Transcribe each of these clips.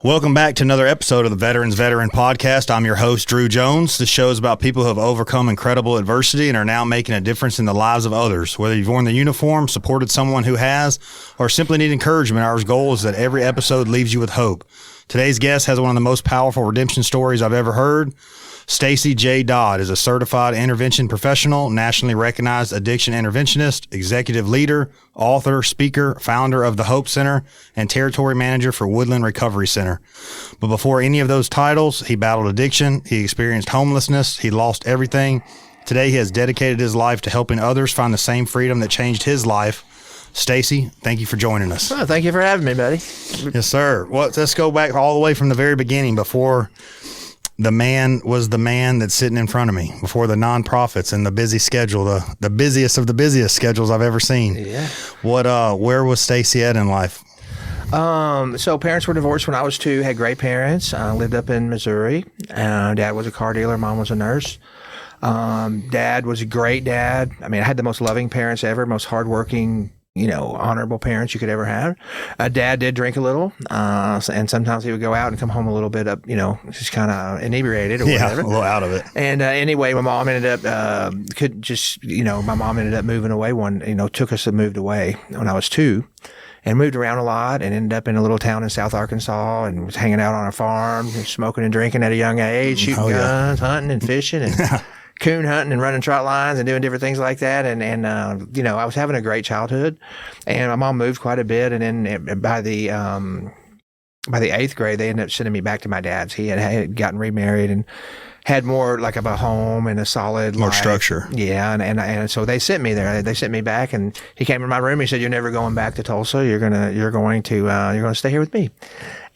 Welcome back to another episode of the Veteran Podcast. I'm your host, Drew Jones. This show is about people who have overcome incredible adversity and are now making a difference in the lives of others. Whether you've worn the uniform, supported someone who has, or simply need encouragement, our goal is that every episode leaves you with hope. Today's guest has one of the most powerful redemption stories I've ever heard. Stacy J. Dodd is a certified intervention professional, nationally recognized addiction interventionist, executive leader, author, speaker, founder of the Hope Center, and territory manager for Woodland Recovery Center. But before any of those titles, he battled addiction, he experienced homelessness, he lost everything. Today, he has dedicated his life to helping others find the same freedom that changed his life. Stacy, thank you for joining us. Oh, thank you for having me, buddy. Yes, sir. Well, let's go back all the way from the very beginning, before the man was the man that's sitting in front of me, before the nonprofits and the busy schedule, the busiest of the busiest schedules I've ever seen. Yeah. Where was Stacy at in life? So parents were divorced when I was 2, had great parents, lived up in Missouri. Dad was a car dealer, mom was a nurse. Dad was a great dad. I mean, I had the most loving parents ever, most hardworking, honorable parents you could ever have. Dad did drink a little, and sometimes he would go out and come home a little bit up, just kind of inebriated or whatever. Yeah, a little out of it. And anyway, my mom ended up, my mom ended up moving away took us and moved away when I was 2. And moved around a lot and ended up in a little town in South Arkansas and was hanging out on a farm, smoking and drinking at a young age, shooting guns, hunting and fishing and coon hunting and running trot lines and doing different things like that. And I was having a great childhood. And my mom moved quite a bit. And then by the 8th grade, they ended up sending me back to my dad's. He had gotten remarried and had more like of a home and a solid more life. Structure. Yeah. And so they sent me there. They sent me back, and he came in my room. He said, "You're never going back to Tulsa. You're going to stay here with me."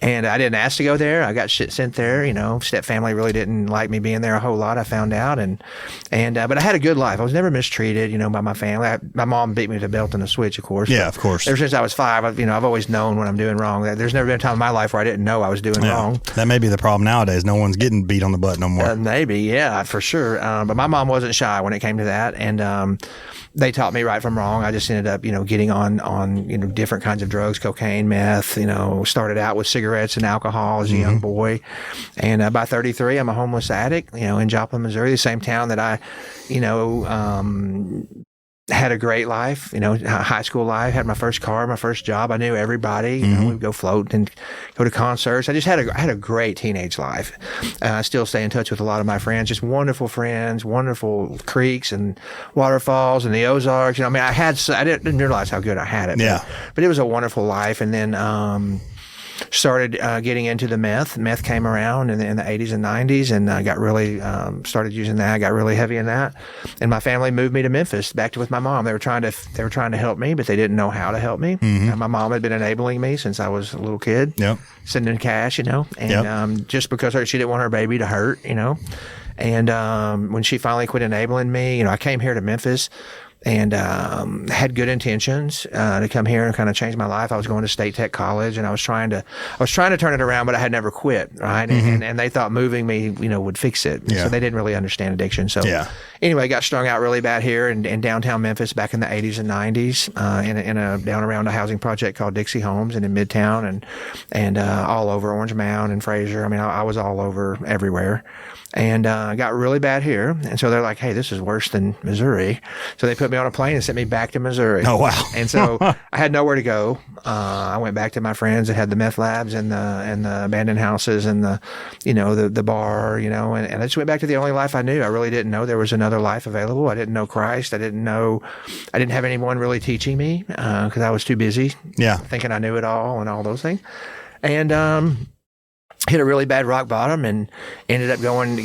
And I didn't ask to go there. I got sent there. Step family really didn't like me being there a whole lot, I found out. But I had a good life. I was never mistreated, by my family. My mom beat me to the belt and a switch, of course. Yeah, of course. Ever since I was 5, I've always known when I'm doing wrong. There's never been a time in my life where I didn't know I was doing wrong. That may be the problem nowadays. No one's getting beat on the butt no more. Maybe, yeah, for sure. But my mom wasn't shy when it came to that. And they taught me right from wrong. I just ended up, getting on different kinds of drugs, cocaine, meth, started out with cigarettes and alcohol as a young boy. And by 33, I'm a homeless addict, in Joplin, Missouri, the same town that I, had a great life, high school life, had my first car, my first job. I knew everybody, we'd go float and go to concerts. I just had a great teenage life. I still stay in touch with a lot of my friends, just wonderful friends, wonderful creeks and waterfalls and the Ozarks. I didn't realize how good I had it. Yeah. But it was a wonderful life. And then, started getting into the meth. Meth came around in the 80s and 90s, and I got really started using that. I got really heavy in that, and my family moved me to Memphis, back with my mom. They were trying to help me, but they didn't know how to help me. And my mom had been enabling me since I was a little kid. Yep. Sending cash, and just because she didn't want her baby to hurt, And when she finally quit enabling me, I came here to Memphis. And had good intentions to come here and kind of change my life. I was going to State Tech College, and I was trying to turn it around, but I had never quit, right? And they thought moving me, would fix it. Yeah. So they didn't really understand addiction. So anyway, I got strung out really bad here in downtown Memphis back in the 80s and 90s, in a down around a housing project called Dixie Homes, and in Midtown, and all over Orange Mound and Fraser. I was all over everywhere. And got really bad here. And so they're like, "Hey, this is worse than Missouri." So they put me on a plane and sent me back to Missouri. Oh, wow. And so I had nowhere to go. I went back to my friends that had the meth labs and the abandoned houses and the bar, and I just went back to the only life I knew. I really didn't know there was another life available. I didn't know Christ. I didn't have anyone really teaching me because I was too busy thinking I knew it all and all those things. And hit a really bad rock bottom and ended up going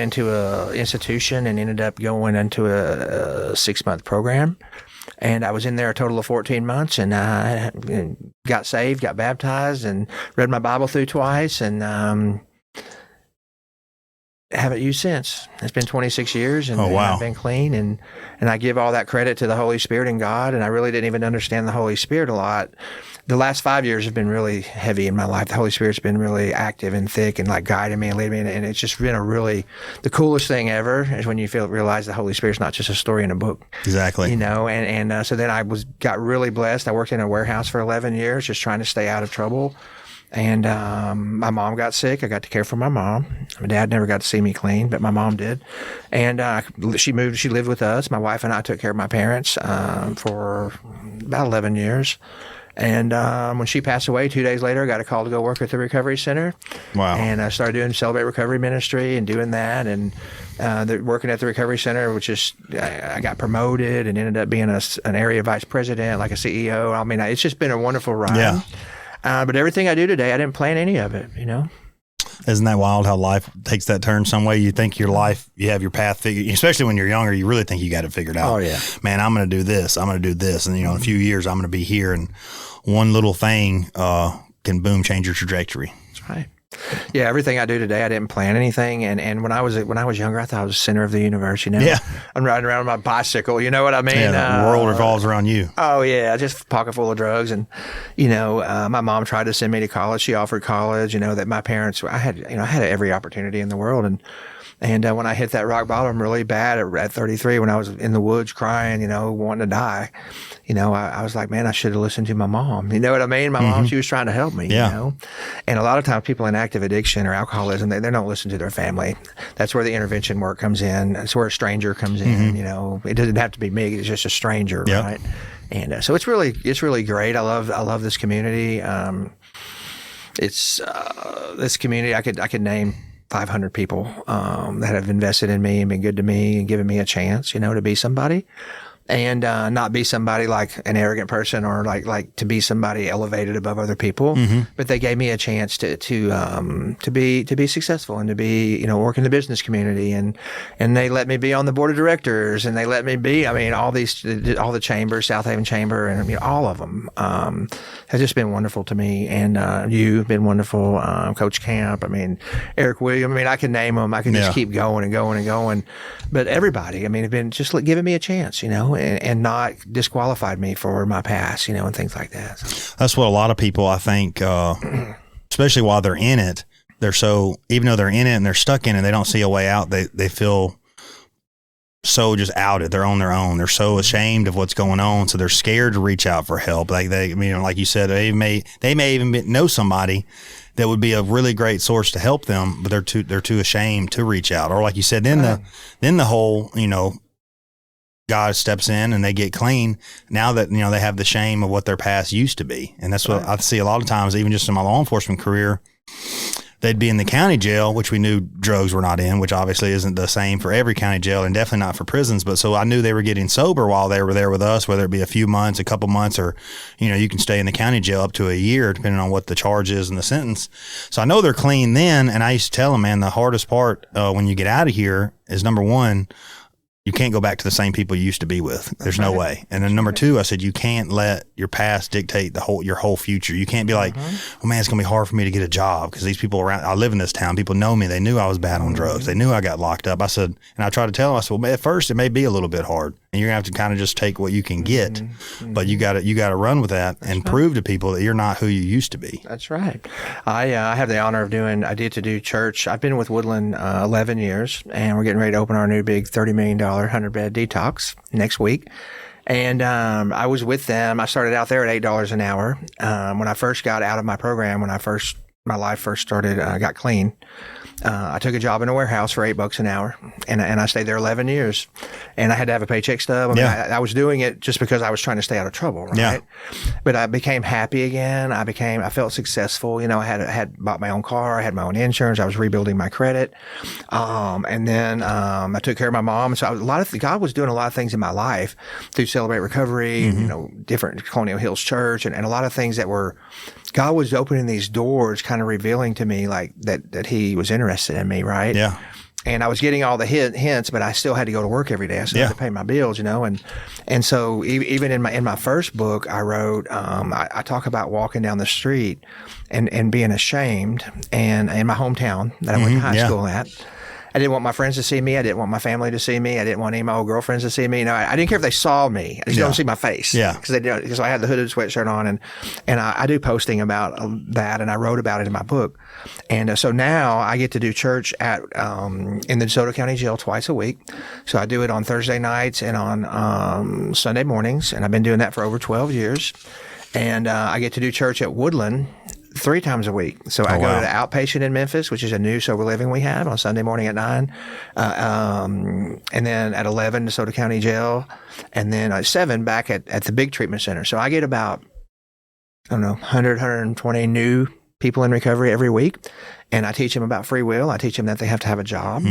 into a institution and ended up going into a 6-month program. And I was in there a total of 14 months, and I got saved, got baptized, and read my Bible through twice, and haven't used since. It's been 26 years, and, and I've been clean, and I give all that credit to the Holy Spirit and God, and I really didn't even understand the Holy Spirit a lot. The last 5 years have been really heavy in my life. The Holy Spirit's been really active and thick and guiding me and leading me, and it's just been the coolest thing ever is when you realize the Holy Spirit's not just a story in a book. Exactly. So then I got really blessed. I worked in a warehouse for 11 years just trying to stay out of trouble. And my mom got sick. I got to care for my mom. My dad never got to see me clean, but my mom did. And she lived with us. My wife and I took care of my parents for about 11 years. And when she passed away, 2 days later, I got a call to go work at the Recovery Center. Wow. And I started doing Celebrate Recovery Ministry and doing that. And working at the Recovery Center, which is, I got promoted and ended up being an area vice president, like a CEO. I mean, it's just been a wonderful ride. Yeah. But everything I do today, I didn't plan any of it, Isn't that wild how life takes that turn some way? You think your life, you have your path figured, especially when you're younger, you really think you got it figured out. Oh, yeah. Man, I'm going to do this. I'm going to do this. And, in a few years, I'm going to be here. And one little thing can, boom, change your trajectory. That's right. Yeah, everything I do today, I didn't plan anything. And when I was younger, I thought I was the center of the universe. Yeah. I'm riding around on my bicycle. You know what I mean? Yeah, the world revolves around you. Oh yeah, just a pocket full of drugs. And my mom tried to send me to college. She offered college. That my parents, I had every opportunity in the world. And when I hit that rock bottom really bad at 33, when I was in the woods crying, wanting to die, I was like, man, I should have listened to my mom. You know what I mean? My mom, she was trying to help me, And a lot of times people in active addiction or alcoholism, they don't listen to their family. That's where the intervention work comes in. That's where a stranger comes in, It doesn't have to be me. It's just a stranger, right? And so it's really great. I love this community. It's this community I could name 500 people that have invested in me and been good to me and given me a chance, to be somebody. And not be somebody like an arrogant person or like to be somebody elevated above other people, but they gave me a chance to be successful and to be work in the business community, and they let me be on the board of directors, and they let me be all the chambers, South Haven Chamber, and all of them have just been wonderful to me, and you've been wonderful, Coach Camp. Eric Williams. I can name them. I can just keep going and going and going, but everybody. have been just giving me a chance, and not disqualified me for my past, and things like that. So. That's what a lot of people, I think, especially while they're in it, even though they're in it and they're stuck in it, they don't see a way out. They feel so just outed. They're on their own. They're so ashamed of what's going on. So they're scared to reach out for help. Like like you said, they may even know somebody that would be a really great source to help them, but they're too ashamed to reach out. Or like you said, then the whole, God steps in and they get clean now that, they have the shame of what their past used to be. And that's what I see a lot of times, even just in my law enforcement career. They'd be in the county jail, which we knew drugs were not in, which obviously isn't the same for every county jail and definitely not for prisons. But so I knew they were getting sober while they were there with us, whether it be a few months, a couple months, or, you can stay in the county jail up to a year, depending on what the charge is and the sentence. So I know they're clean then. And I used to tell them, man, the hardest part when you get out of here is, number one, you can't go back to the same people you used to be with. There's no way. And then number two, I said, you can't let your past dictate your whole future. You can't be like, well, man, it's going to be hard for me to get a job because these people around, I live in this town, people know me. They knew I was bad on drugs. They knew I got locked up. I said, and I tried to tell them, I said, well, at first it may be a little bit hard and you're going to have to kind of just take what you can get, but you got to run with that and prove to people that you're not who you used to be. That's right. I have the honor of I get to do church. I've been with Woodland 11 years, and we're getting ready to open our new big $30 million 100-bed detox next week. And I was with them. I started out there at $8 an hour. When I first got out of my program, my life first started, got clean, I took a job in a warehouse for $8 an hour, and I stayed there 11 years, and I had to have a paycheck stub. I was doing it just because I was trying to stay out of trouble, right? Yeah. But I became happy again. I felt successful. I had bought my own car. I had my own insurance. I was rebuilding my credit. And then I took care of my mom. So God was doing a lot of things in my life through Celebrate Recovery, different Colonial Hills Church, and a lot of things that were, God was opening these doors, kind of revealing to me like that He was interested in me, right? Yeah. And I was getting all the hints, but I still had to go to work every day. I still had to pay my bills, and so even in my first book, I wrote, I talk about walking down the street and being ashamed, and in my hometown that I went to high school at. I didn't want my friends to see me. I didn't want my family to see me. I didn't want any of my old girlfriends to see me. I didn't care if they saw me. I just don't see my face. Yeah. Because I had the hooded sweatshirt on, and I do posting about that, and I wrote about it in my book. And so now I get to do church in the DeSoto County Jail twice a week. So I do it on Thursday nights and on Sunday mornings, and I've been doing that for over 12 years. And I get to do church at Woodland 3 times a week. So I go to the outpatient in Memphis, which is a new sober living we have on Sunday morning at 9. And then at 11, DeSoto County Jail. And then at 7 back at the big treatment center. So I get about, 100, 120 new people in recovery every week. And I teach them about free will. I teach them that they have to have a job.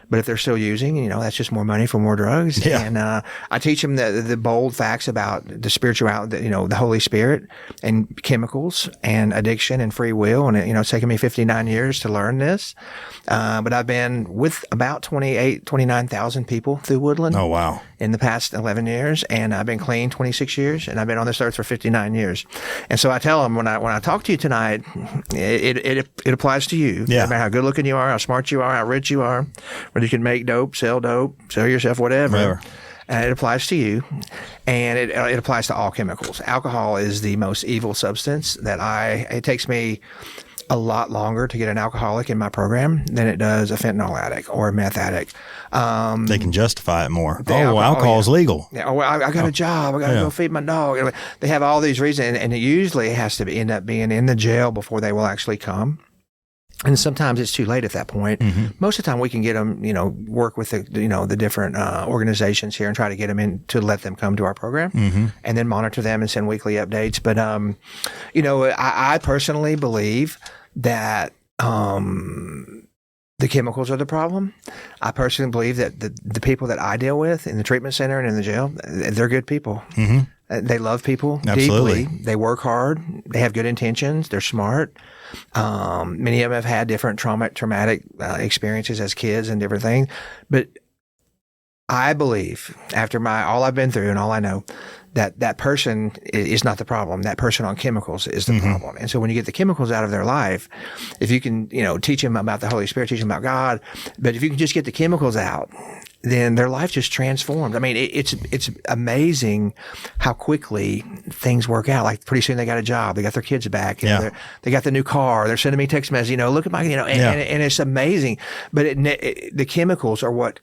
But if they're still using, that's just more money for more drugs. Yeah. And I teach them the bold facts about the spirituality, the Holy Spirit and chemicals and addiction and free will. And, it's taken me 59 years to learn this. But I've been with about 29,000 people through Woodland. Oh, wow. In the past 11 years. And I've been clean 26 years. And I've been on this earth for 59 years. And so I tell them when I talk to you tonight, it applies to you. Yeah. No matter how good looking you are, how smart you are, how rich you are, whether you can make dope, sell yourself, whatever. It applies to you, and it applies to all chemicals. Alcohol is the most evil substance it takes me a lot longer to get an alcoholic in my program than it does a fentanyl addict or a meth addict. They can justify it more. Alcohol is legal. Yeah, I got a job. I got to go feed my dog. They have all these reasons, and it usually has to end up being in the jail before they will actually come. And sometimes it's too late at that point. Most of the time we can get them, work with the different organizations here and try to get them in to let them come to our program and then monitor them and send weekly updates. But, I personally believe that the chemicals are the problem. I personally believe that the people that I deal with in the treatment center and in the jail, they're good people. They love people deeply. They work hard. They have good intentions. They're smart. Many of them have had different traumatic experiences as kids and different things. But I believe, after all I've been through and all I know, that person is not the problem. That person on chemicals is the problem. And so when you get the chemicals out of their life, if you can, teach them about the Holy Spirit, teach them about God, but if you can just get the chemicals out, then their life just transforms. I mean, it's amazing how quickly things work out. Like pretty soon they got a job, they got their kids back, they got the new car, they're sending me text messages, look at my, and it's amazing. But the chemicals are what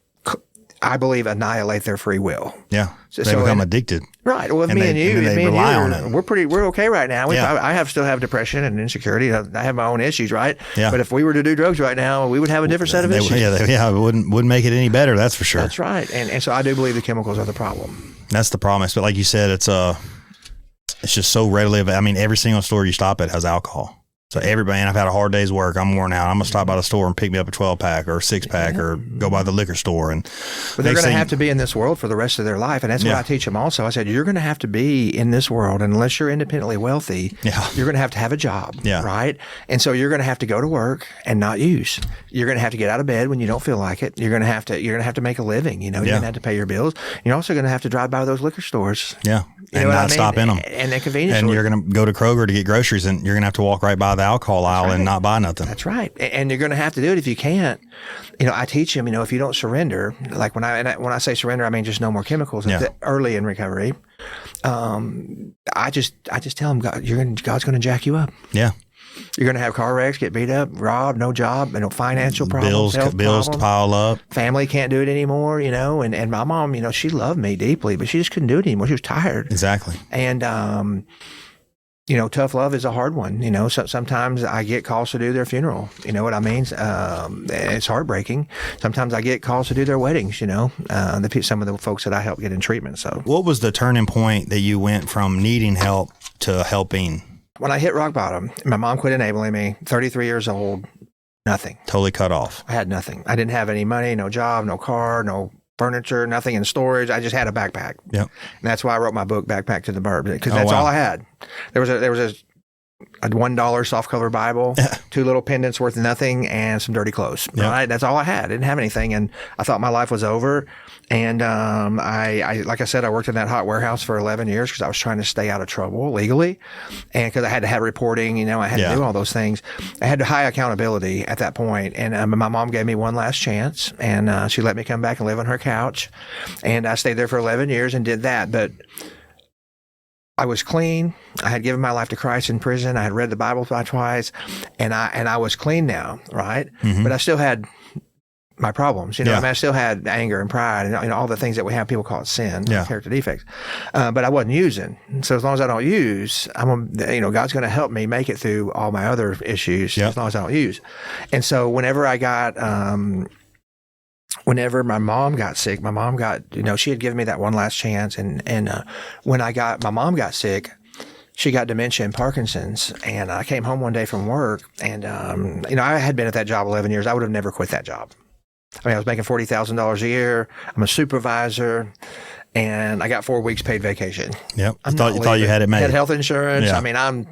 I believe annihilate their free will. Yeah. They become addicted. Right. Well, if me and you rely on it. We're okay right now. I still have depression and insecurity. I have my own issues, right? Yeah. But if we were to do drugs right now, we would have a different set of issues. It wouldn't make it any better. That's for sure. That's right. And so I do believe the chemicals are the problem. That's the problem. But like you said, it's just so readily available. I mean, every single store you stop at has alcohol. So everybody, and I've had a hard day's work. I'm worn out. I'm gonna stop by the store and pick me up a 12-pack or a 6-pack or go by the liquor store. But they're going to have to be in this world for the rest of their life, and that's what I teach them. Also, I said you're going to have to be in this world unless you're independently wealthy. You're going to have a job, right? And so you're going to have to go to work and not use. You're going to have to get out of bed when you don't feel like it. You're going to have to make a living. You're going to have to pay your bills. You're also going to have to drive by those liquor stores. And not stop in them. And the convenience And stores. you're going to go to Kroger to get groceries, and you're going to have to walk right by the alcohol aisle and not buy nothing. That's right. And you're going to have to do it if you can't. I teach them, if you don't surrender, like when I say surrender, I mean just no more chemicals early in recovery. I just tell them, God's going to jack you up. Yeah. You're going to have car wrecks, get beat up, robbed, no job, financial problems, bills pile up. Family can't do it anymore, and my mom, she loved me deeply, but she just couldn't do it anymore. She was tired. Exactly. And, tough love is a hard one. So sometimes I get calls to do their funeral. You know what I mean? It's heartbreaking. Sometimes I get calls to do their weddings, some of the folks that I help get in treatment. So what was the turning point that you went from needing help to helping? When I hit rock bottom, my mom quit enabling me, 33 years old, nothing. Totally cut off. I had nothing. I didn't have any money, no job, no car, no furniture, nothing in storage. I just had a backpack. Yep. And that's why I wrote my book, Backpack to the Burb, because that's all I had. There was a $1 soft cover Bible, 2 little pendants worth nothing, and some dirty clothes. Right? That's all I had. I didn't have anything, and I thought my life was over. And I like I said, I worked in that hot warehouse for 11 years because I was trying to stay out of trouble legally, and because I had to have reporting, I had to do all those things. I had high accountability at that point, and my mom gave me one last chance, and she let me come back and live on her couch, and I stayed there for 11 years and did that. But I was clean. I had given my life to Christ in prison. I had read the Bible twice, and I was clean now, right? Mm-hmm. But I still had my problems. I mean, I still had anger and pride and all the things that we have. People call it sin, character defects. But I wasn't using. So as long as I don't use, God's going to help me make it through all my other issues as long as I don't use. And so whenever my mom got sick, she had given me that one last chance. And when my mom got sick, she got dementia and Parkinson's, and I came home one day from work, and I had been at that job 11 years. I would have never quit that job. I mean, I was making $40,000 a year. I'm a supervisor, and I got 4 weeks paid vacation. Yep. You thought you had it made. Had health insurance. Yeah. I mean, I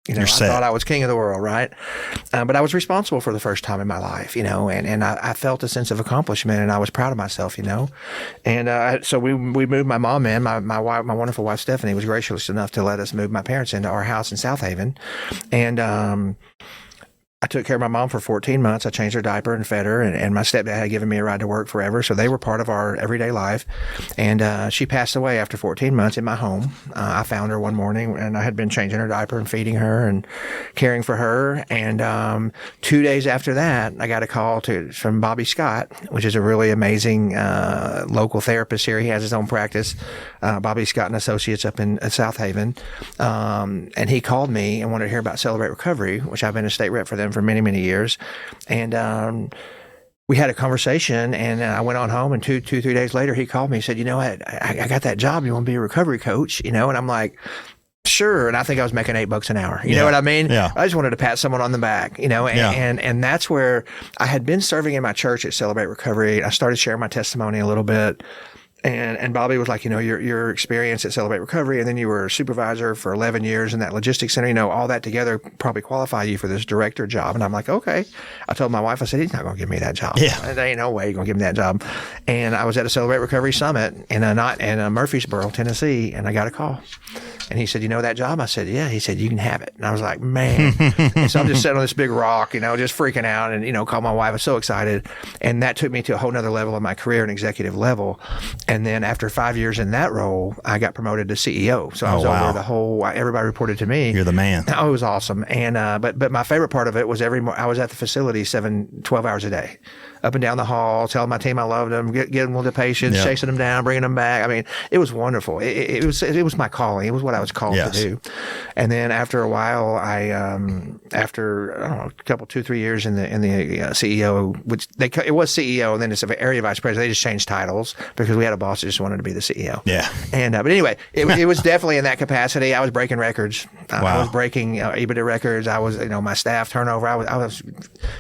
thought I was king of the world, right? But I was responsible for the first time in my life, and I felt a sense of accomplishment, and I was proud of myself, And so we moved my mom in. My wife, my wonderful wife Stephanie, was gracious enough to let us move my parents into our house in South Haven, and I took care of my mom for 14 months. I changed her diaper and fed her, and my stepdad had given me a ride to work forever. So they were part of our everyday life. And she passed away after 14 months in my home. I found her one morning, and I had been changing her diaper and feeding her and caring for her. And 2 days after that, I got a call from Bobby Scott, which is a really amazing local therapist here. He has his own practice, Bobby Scott and Associates up in South Haven. And he called me and wanted to hear about Celebrate Recovery, which I've been a state rep for them for many, many years. And we had a conversation, and I went on home, and 3 days later, he called me and said, I got that job. You want to be a recovery coach? And I'm like, sure. And I think I was making $8 an hour. You know what I mean? Yeah. I just wanted to pat someone on the back, and that's where I had been serving in my church at Celebrate Recovery. I started sharing my testimony a little bit. And Bobby was like, your experience at Celebrate Recovery, and then you were a supervisor for 11 years in that logistics center, all that together probably qualify you for this director job. And I'm like, okay. I told my wife, I said, he's not going to give me that job. Yeah. There ain't no way he's going to give me that job. And I was at a Celebrate Recovery Summit in Murfreesboro, Tennessee, and I got a call. And he said, that job? I said, yeah. He said, you can have it. And I was like, man. And so I'm just sitting on this big rock, just freaking out, and, called my wife. I was so excited. And that took me to a whole nother level of my career, an executive level. And then after 5 years in that role, I got promoted to CEO. So I was over the whole, everybody reported to me. You're the man. Oh, it was awesome. And, but my favorite part of it was I was at the facility 12 hours a day, up and down the hall, telling my team I loved them, getting them to patients, chasing them down, bringing them back. I mean, it was wonderful. It was my calling. It was what I was called to do. And then after a while, after I don't know, a couple, 2-3 years in the CEO, which it was CEO, and then it's an area vice president. They just changed titles because we had a boss that just wanted to be the CEO. Yeah. And but anyway, it was definitely in that capacity. I was breaking records. I was breaking EBITDA records. I was my staff turnover.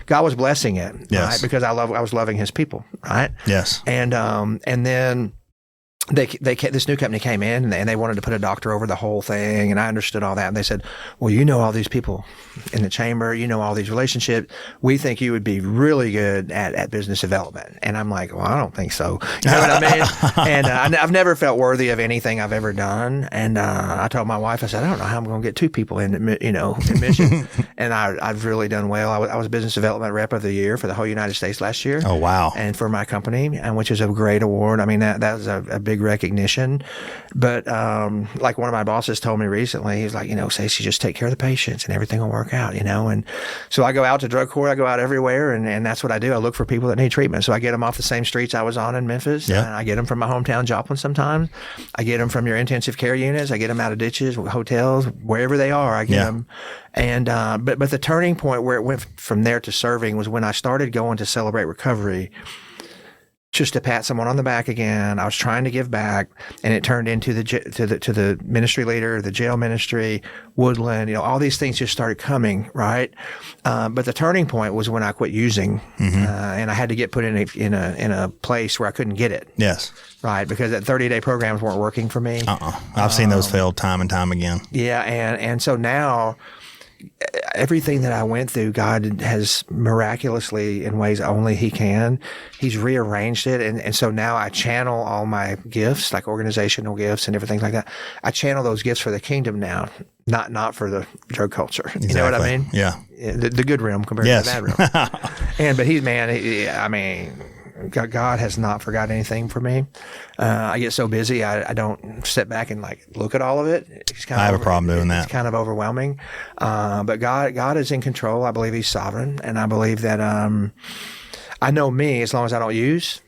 God was blessing it, right? Because I was loving His people, right? Yes. And then this new company came in, and they wanted to put a doctor over the whole thing, and I understood all that. And they said, well, all these people in the chamber, all these relationships. We think you would be really good at business development. And I'm like, well, I don't think so. You know what I mean? And I've never felt worthy of anything I've ever done. And I told my wife, I said, I don't know how I'm going to get 2 people in mission. And I've really done well. I was business development rep of the year for the whole United States last year. Oh, wow. And for my company, which is a great award. I mean, that was a big recognition. But like one of my bosses told me recently, he's like, Stacy, just take care of the patients and everything will work out, And so I go out to drug court, I go out everywhere, and that's what I do. I look for people that need treatment. So I get them off the same streets I was on in Memphis. Yeah. I get them from my hometown, Joplin sometimes. I get them from your intensive care units. I get them out of ditches, hotels, wherever they are, I get them. And but the turning point where it went from there to serving was when I started going to Celebrate Recovery, just to pat someone on the back again. I was trying to give back, and it turned into the ministry leader, the jail ministry, Woodland. All these things just started coming, right? But the turning point was when I quit using, and I had to get put in a place where I couldn't get it. Yes, right, because that 30-day programs weren't working for me. I've seen those fail time and time again. Yeah, and so now, everything that I went through, God has miraculously, in ways only He can, He's rearranged it. And so now I channel all my gifts, like organizational gifts and everything like that. I channel those gifts for the kingdom now, not for the drug culture. Exactly. You know what I mean? Yeah. The good realm compared to the bad realm. But God has not forgot anything for me. I get so busy, I don't sit back and look at all of it. I have a problem doing that. It's kind of overwhelming. But God is in control. I believe He's sovereign, and I believe that I know me, as long as I don't use,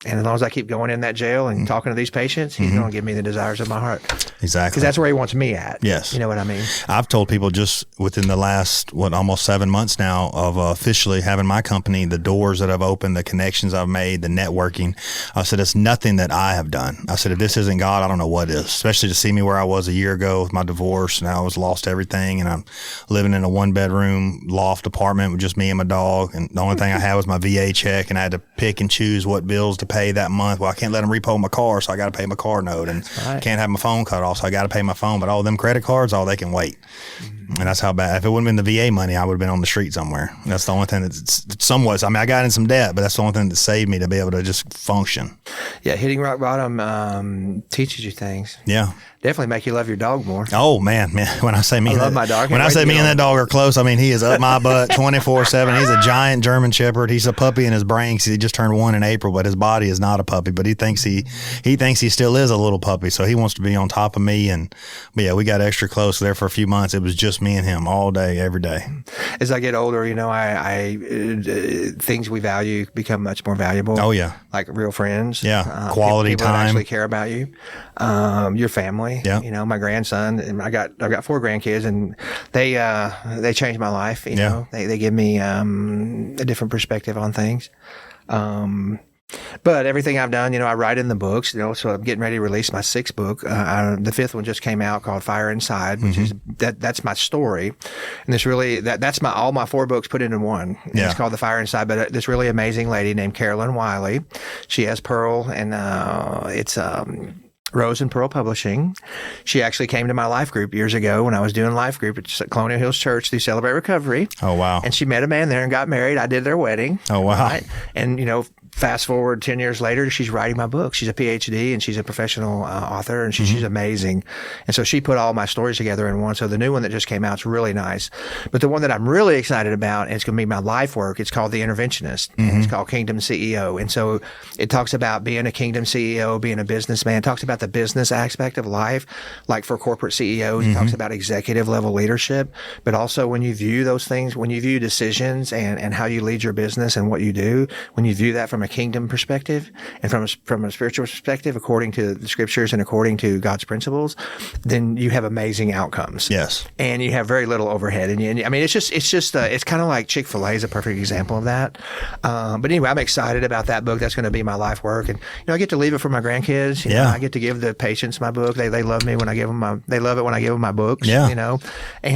and as long as I keep going in that jail and talking to these patients, he's going to give me the desires of my heart. Exactly. Because that's where he wants me at. Yes. You know what I mean? I've told people just within the last, almost 7 months now of officially having my company, the doors that I've opened, the connections I've made, the networking. I said, it's nothing that I have done. I said, if this isn't God, I don't know what is. Especially to see me where I was a year ago with my divorce. Now I was lost everything, and I'm living in a 1-bedroom loft apartment with just me and my dog. And the only thing I had was my VA check, and I had to pick and choose what bills to pay that month. Well, I can't let them repo my car, so I got to pay my car note, and can't have my phone cut off, so I got to pay my phone. But all them credit cards, they can wait. And that's how bad. If it wouldn't have been the VA money, I would have been on the street somewhere. That's the only thing that's somewhat. I mean, I got in some debt, but that's the only thing that saved me to be able to just function. Yeah, hitting rock bottom teaches you things. Yeah. Definitely make you love your dog more. Oh man. When I say me, I love my dog. When I say me and that dog are close, I mean he is up my butt 24/7. He's a giant German Shepherd. He's a puppy in his brain. He just turned 1 in April, but his body is not a puppy. But he thinks he still is a little puppy. So he wants to be on top of me. But yeah, we got extra close there for a few months. It was just me and him all day, every day. As I get older, I things we value become much more valuable. Oh yeah, like real friends. Yeah, quality people time. That actually care about you. Your family. Yeah. You know, my grandson. And I've got 4 grandkids, and they changed my life. You know, they give me a different perspective on things. But everything I've done, I write in the books, so I'm getting ready to release my 6th book. The 5th one just came out called Fire Inside, which is that's my story. And this really, that's all my 4 books put into one. Yeah. It's called The Fire Inside, but this really amazing lady named Carolyn Wiley, she has Pearl, and it's Rose and Pearl Publishing. She actually came to my life group years ago when I was doing life group at Colonial Hills Church through Celebrate Recovery. Oh, wow. And she met a man there and got married. I did their wedding. Oh, wow. Right? And, fast forward 10 years later, she's writing my book. She's a PhD and she's a professional author, and she's amazing. And so she put all my stories together in one. So the new one that just came out is really nice. But the one that I'm really excited about, and it's going to be my life work, it's called The Interventionist. And it's called Kingdom CEO. And so it talks about being a Kingdom CEO, being a businessman. It talks about the business aspect of life, like for corporate CEOs. It talks about executive level leadership, but also when you view those things, when you view decisions and how you lead your business and what you do, when you view that from a kingdom perspective and from a spiritual perspective, according to the scriptures and according to God's principles, then you have amazing outcomes. Yes. And you have very little overhead. And I mean, it's kind of like Chick-fil-A is a perfect example of that. But anyway, I'm excited about that book. That's going to be my life work. And, I get to leave it for my grandkids. You know, I get to give the patients my book. They love me when I give them they love it when I give them my books, and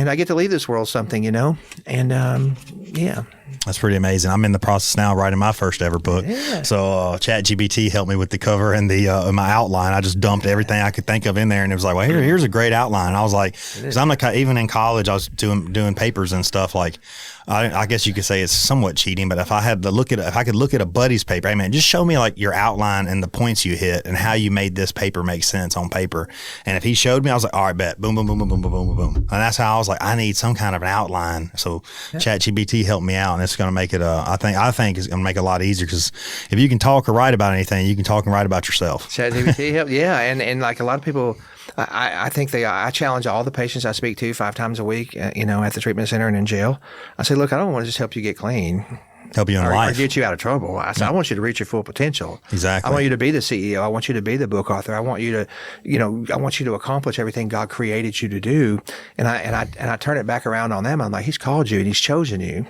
I get to leave this world something, and, yeah. That's pretty amazing. I'm in the process now of writing my first ever book. Yeah. So ChatGPT helped me with the cover and the my outline. I just dumped everything I could think of in there, and it was like, well, here's a great outline. And I was like, because even in college, I was doing papers and stuff. Like, I guess you could say it's somewhat cheating, but if I could look at a buddy's paper, hey man, just show me like your outline and the points you hit and how you made this paper make sense on paper. And if he showed me, I was like, all right, bet, boom, boom, boom, boom, boom, boom, boom, boom. And that's how I was like, I need some kind of an outline. So ChatGPT helped me out, and it's going to make it. I think it's going to make it a lot easier, because if you can talk or write about anything, you can talk and write about yourself. ChatGPT helped, and like a lot of people. I think I challenge all the patients I speak to 5 times a week, at the treatment center and in jail. I say, look, I don't want to just help you get clean. Help you in life. Or get you out of trouble. I said, I want you to reach your full potential. Exactly. I want you to be the CEO. I want you to be the book author. I want you to, I want you to accomplish everything God created you to do. And I turn it back around on them. I'm like, He's called you and He's chosen you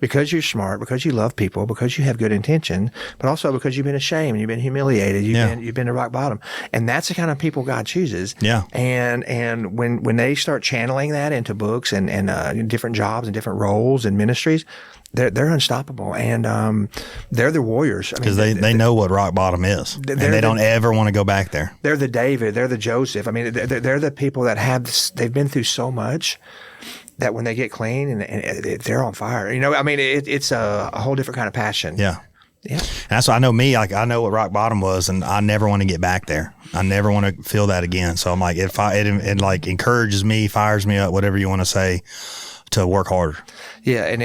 because you're smart, because you love people, because you have good intention, but also because you've been ashamed, you've been humiliated, you've been to rock bottom. And that's the kind of people God chooses. Yeah. And when they start channeling that into books and different jobs and different roles and ministries, they're unstoppable, and they're the warriors. Because they know what rock bottom is, and they don't ever want to go back there. They're the David, they're the Joseph. I mean, they're the people that they've been through so much that when they get clean and they're on fire. I mean, it's a whole different kind of passion. Yeah. Yeah. And that's why I know me, like I know what rock bottom was, and I never want to get back there. I never want to feel that again. So I'm like, it like encourages me, fires me up, whatever you want to say. to work harder. Yeah, and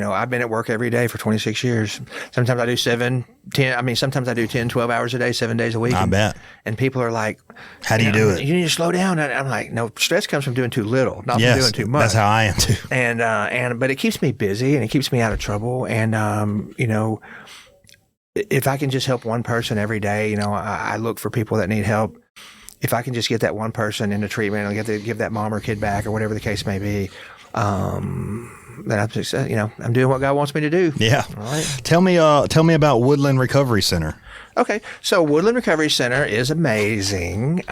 I've been at work every day for 26 years. Sometimes I do 7, 10. I mean, sometimes I do 10, 12 hours a day, 7 days a week. I bet. And people are like, "How do you do it? You need to slow down." And I'm like, "No, stress comes from doing too little, not Yes, from doing too much." That's how I am too. But it keeps me busy and it keeps me out of trouble. And if I can just help one person every day, I look for people that need help. If I can just get that one person into treatment and get to give that mom or kid back or whatever the case may be, then I'm just, I'm doing what God wants me to do. Yeah. All right. Tell me about Woodland Recovery Center. Okay. So Woodland Recovery Center is amazing.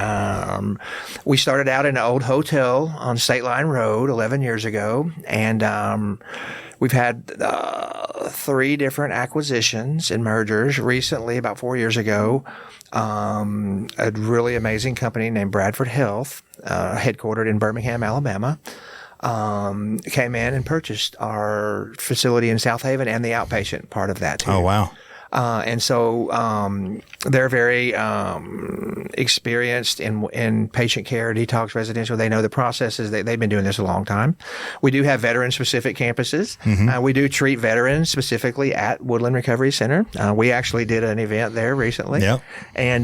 We started out in an old hotel on State Line Road 11 years ago. And, we've had 3 different acquisitions and mergers recently, about 4 years ago. A really amazing company named Bradford Health, headquartered in Birmingham, Alabama, came in and purchased our facility in South Haven and the outpatient part of that too. Oh, wow. And so they're very experienced in patient care, detox, residential. They know the processes. They've been doing this a long time. We do have veteran-specific campuses. Mm-hmm. We do treat veterans specifically at Woodland Recovery Center. We actually did an event there recently. Yeah. And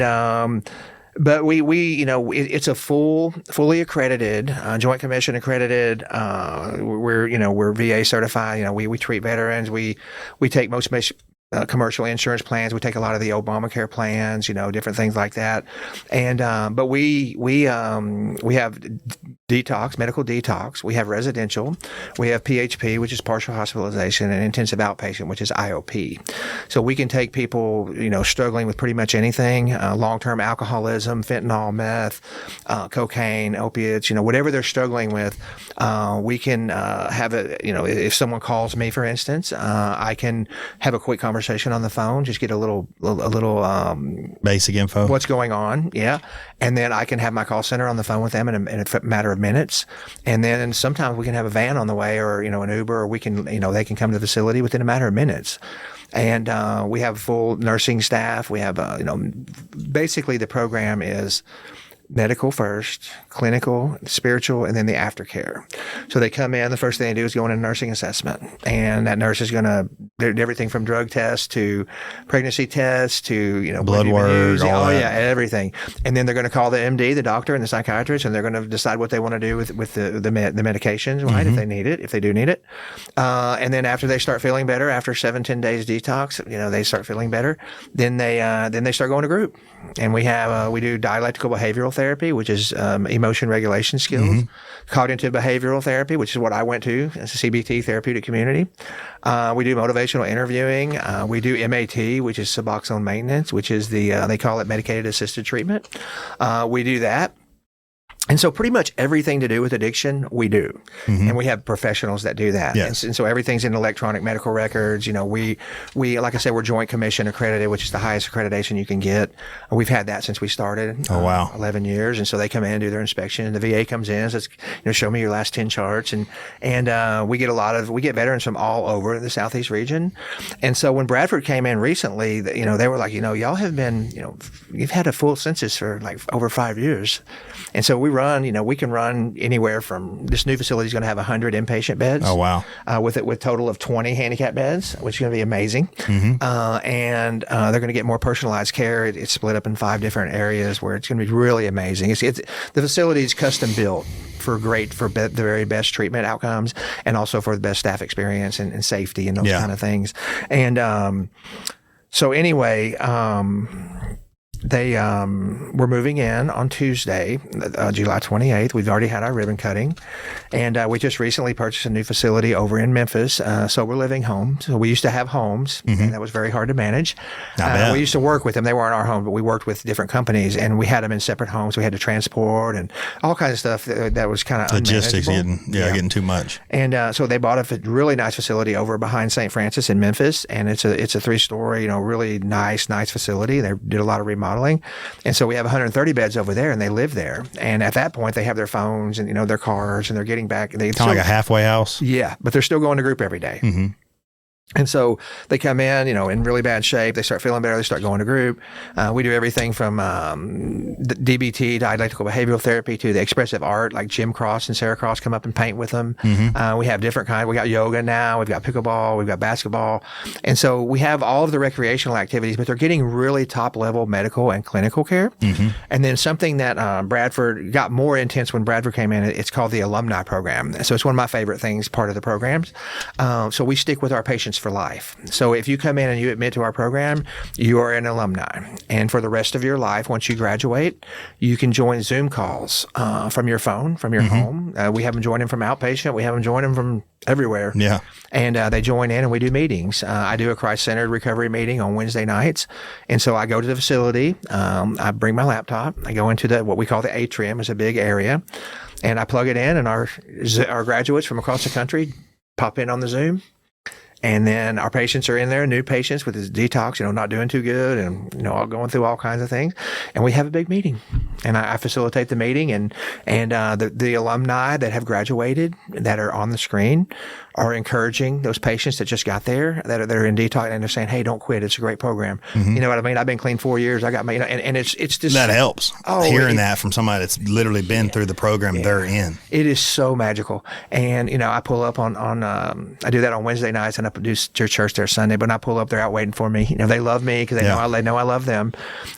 but it's a fully accredited, Joint Commission accredited. We're VA certified. We treat veterans. We take most commercial insurance plans. We take a lot of the Obamacare plans, different things like that. And but we have detox, medical detox. We have residential. We have PHP, which is partial hospitalization, and intensive outpatient, which is IOP. So we can take people, struggling with pretty much anything, long-term alcoholism, fentanyl, meth, cocaine, opiates, whatever they're struggling with. We can have if someone calls me, for instance, I can have a quick conversation on the phone, just get a little basic info. What's going on? Yeah. And then I can have my call center on the phone with them in a matter of minutes. And then sometimes we can have a van on the way or, an Uber, or we can, they can come to the facility within a matter of minutes. And we have full nursing staff. We have, basically the program is medical first, clinical, spiritual, and then the aftercare. So they come in, the first thing they do is go in a nursing assessment. And that nurse is going to do everything from drug tests to pregnancy tests to, blood work, everything. And then they're going to call the MD, the doctor, and the psychiatrist, and they're going to decide what they want to do with the medications, right? Mm-hmm. If they need it, if they do need it. And then after they start feeling better, after 7-10 days detox, they start feeling better. Then they start going to group. And we do dialectical behavioral therapy, which is emotion regulation skills, mm-hmm. cognitive behavioral therapy, which is what I went to as a CBT therapeutic community. We do motivational interviewing. We do MAT, which is Suboxone maintenance, which is they call it medicated assisted treatment. We do that. And so pretty much everything to do with addiction, we do. Mm-hmm. And we have professionals that do that. Yes. And so everything's in electronic medical records. We like I said, we're Joint Commission accredited, which is the highest accreditation you can get. We've had that since we started. Oh, wow. 11 years. And so they come in and do their inspection. And the VA comes in and says, show me your last 10 charts. And we get veterans from all over the Southeast region. And so when Bradford came in recently, they were like, y'all have been, you've had a full census for like over 5 years. And so we can run anywhere from, this new facility is going to have 100 inpatient beds. Oh, wow. With total of 20 handicap beds, which is going to be amazing. Mm-hmm. And they're going to get more personalized care. It's split up in 5 different areas where it's going to be really amazing. The facility is custom built for the very best treatment outcomes and also for the best staff experience and safety and those kind of things. And so anyway, we're moving in on Tuesday, July 28th. We've already had our ribbon cutting, and we just recently purchased a new facility over in Memphis. So we're living home. So we used to have homes, mm-hmm. and that was very hard to manage. We used to work with them. They weren't our home, but we worked with different companies, and we had them in separate homes. We had to transport and all kinds of stuff that was kind of logistics getting too much. And so they bought a really nice facility over behind St. Francis in Memphis, and it's a 3-story, really nice facility. They did a lot of remodeling. And so we have 130 beds over there, and they live there. And at that point, they have their phones and, their cars, and they're getting back. Kind of like a halfway house? Yeah, but they're still going to group every day. Mm-hmm. And so they come in, in really bad shape. They start feeling better. They start going to group. We do everything from DBT, dialectical behavioral therapy, to the expressive art, like Jim Cross and Sarah Cross come up and paint with them. We have different kinds. We got yoga now. We've got pickleball. We've got basketball. And so we have all of the recreational activities, but they're getting really top-level medical and clinical care. And then something that Bradford got more intense when Bradford came in, it's called the alumni program. So it's one of my favorite things, part of the programs. So we stick with our patients for life. So if you come in and you admit to our program, you are an alumni. And for the rest of your life, once you graduate, you can join Zoom calls from your phone, from your home. We have them join in from outpatient. We have them join in from everywhere. Yeah. And they join in and we do meetings. I do a Christ-centered recovery meeting on Wednesday nights. And so I go to the facility. I bring my laptop. I go into what we call the atrium. It's a big area. And I plug it in, and our graduates from across the country pop in on the Zoom. And then our patients are in there, new patients with this detox, not doing too good and, all going through all kinds of things. And we have a big meeting, and I facilitate the meeting, and the alumni that have graduated that are on the screen are encouraging those patients that just got there, that are in detox, and they're saying, hey, don't quit. It's a great program. You know what I mean? I've been clean 4 years. I got my, and it's just. That helps. Hearing that from somebody that's literally been through the program they're in. It is so magical. And, I pull up on I do that on Wednesday nights, and I do church there Sunday, but I pull up, they're out waiting for me. They love me because they know I love them.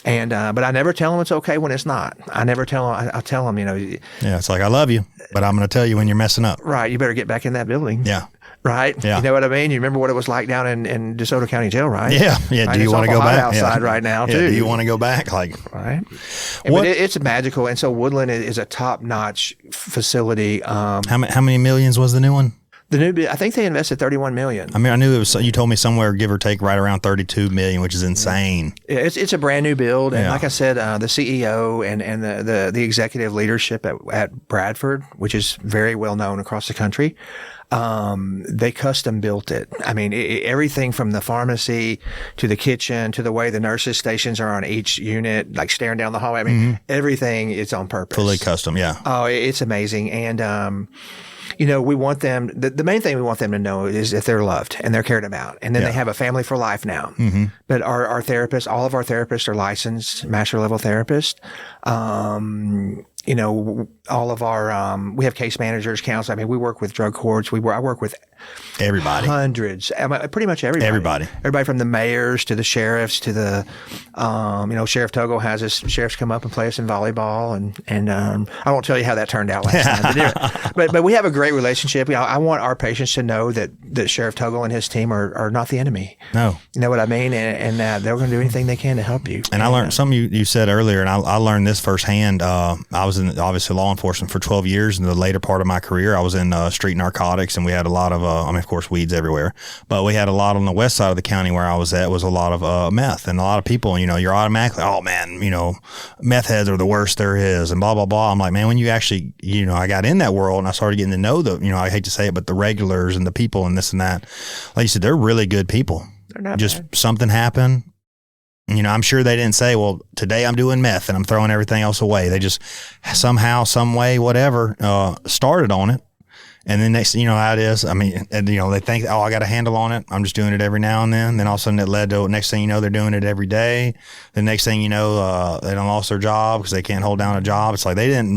And, but I never tell them it's okay when it's not. I never tell them, I tell them, Yeah. It's like, I love you, but I'm going to tell you when you're messing up. Right. You better get back in that building. Yeah. Right? Yeah. You know what I mean? You remember what it was like down in DeSoto County Jail, right? Yeah. Yeah. Right? Do you want to go back? Outside right now, too. Do you want to go back? Right. But it's magical. And so Woodland is a top-notch facility. How many millions was the new one? I think they invested $31 million. I mean, I knew it was. You told me somewhere, give or take, right around $32 million, which is insane. It's a brand new build, and like I said, the CEO and the executive leadership at Bradford, which is very well known across the country, they custom built it. I mean, everything from the pharmacy to the kitchen to the way the nurses' stations are on each unit, like staring down the hallway. I mean, everything is on purpose. Fully custom, yeah. Oh, it's amazing, and. We want them, the main thing we want them to know is if they're loved and they're cared about. And then they have a family for life now. But our therapists, all of our therapists are licensed master level therapists. All of our, we have case managers, counselors. I mean, we work with drug courts. I work with everybody, hundreds, pretty much everybody. Everybody from the mayors to the sheriffs to the, Sheriff Togo has his sheriffs come up and play us in volleyball, and I won't tell you how that turned out last time. But we have a great relationship. I want our patients to know that Sheriff Togo and his team are not the enemy. No, you know what I mean, and they're going to do anything they can to help you. And I learned something you said earlier, and I learned this firsthand. I was in obviously law enforcement for 12 years. In the later part of my career, I was in street narcotics, and we had a lot of, of course, weeds everywhere. But we had a lot on the west side of the county where I was at was a lot of meth, and a lot of people, you're automatically, oh man, meth heads are the worst there is, and blah blah blah. I'm like, man, when you actually, I got in that world and I started getting to know I hate to say it, but the regulars and the people and this and that. Like you said, they're really good people. They're not just bad. Something happened. I'm sure they didn't say, well, today I'm doing meth and I'm throwing everything else away. They just somehow, some way, whatever, started on it. And then next, how it is. I mean, they think, oh, I got a handle on it. I'm just doing it every now and then. Then all of a sudden it led to, next thing you know, they're doing it every day. The next thing you know, they done lost their job because they can't hold down a job. It's like they didn't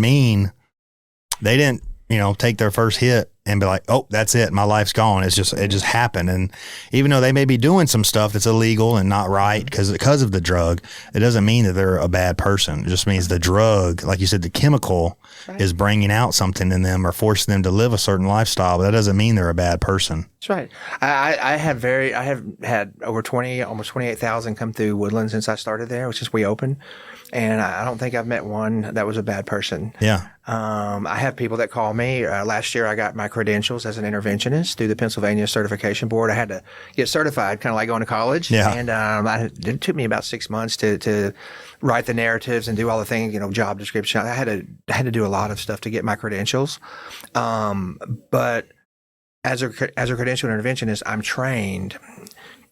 take their first hit and be like, oh, that's it. My life's gone. It just happened. And even though they may be doing some stuff that's illegal and not right because of the drug, it doesn't mean that they're a bad person. It just means the drug, like you said, the chemical is bringing out something in them or forcing them to live a certain lifestyle. But that doesn't mean they're a bad person. That's right. I have had over almost 28,000 come through Woodland since I started there, which is we opened. And I don't think I've met one that was a bad person. Yeah. I have people that call me. Last year, I got my credentials as an interventionist through the Pennsylvania Certification Board. I had to get certified, kind of like going to college. Yeah. And it took me about 6 months to write the narratives and do all the things, job description. I had to do a lot of stuff to get my credentials. But as a credentialed interventionist, I'm trained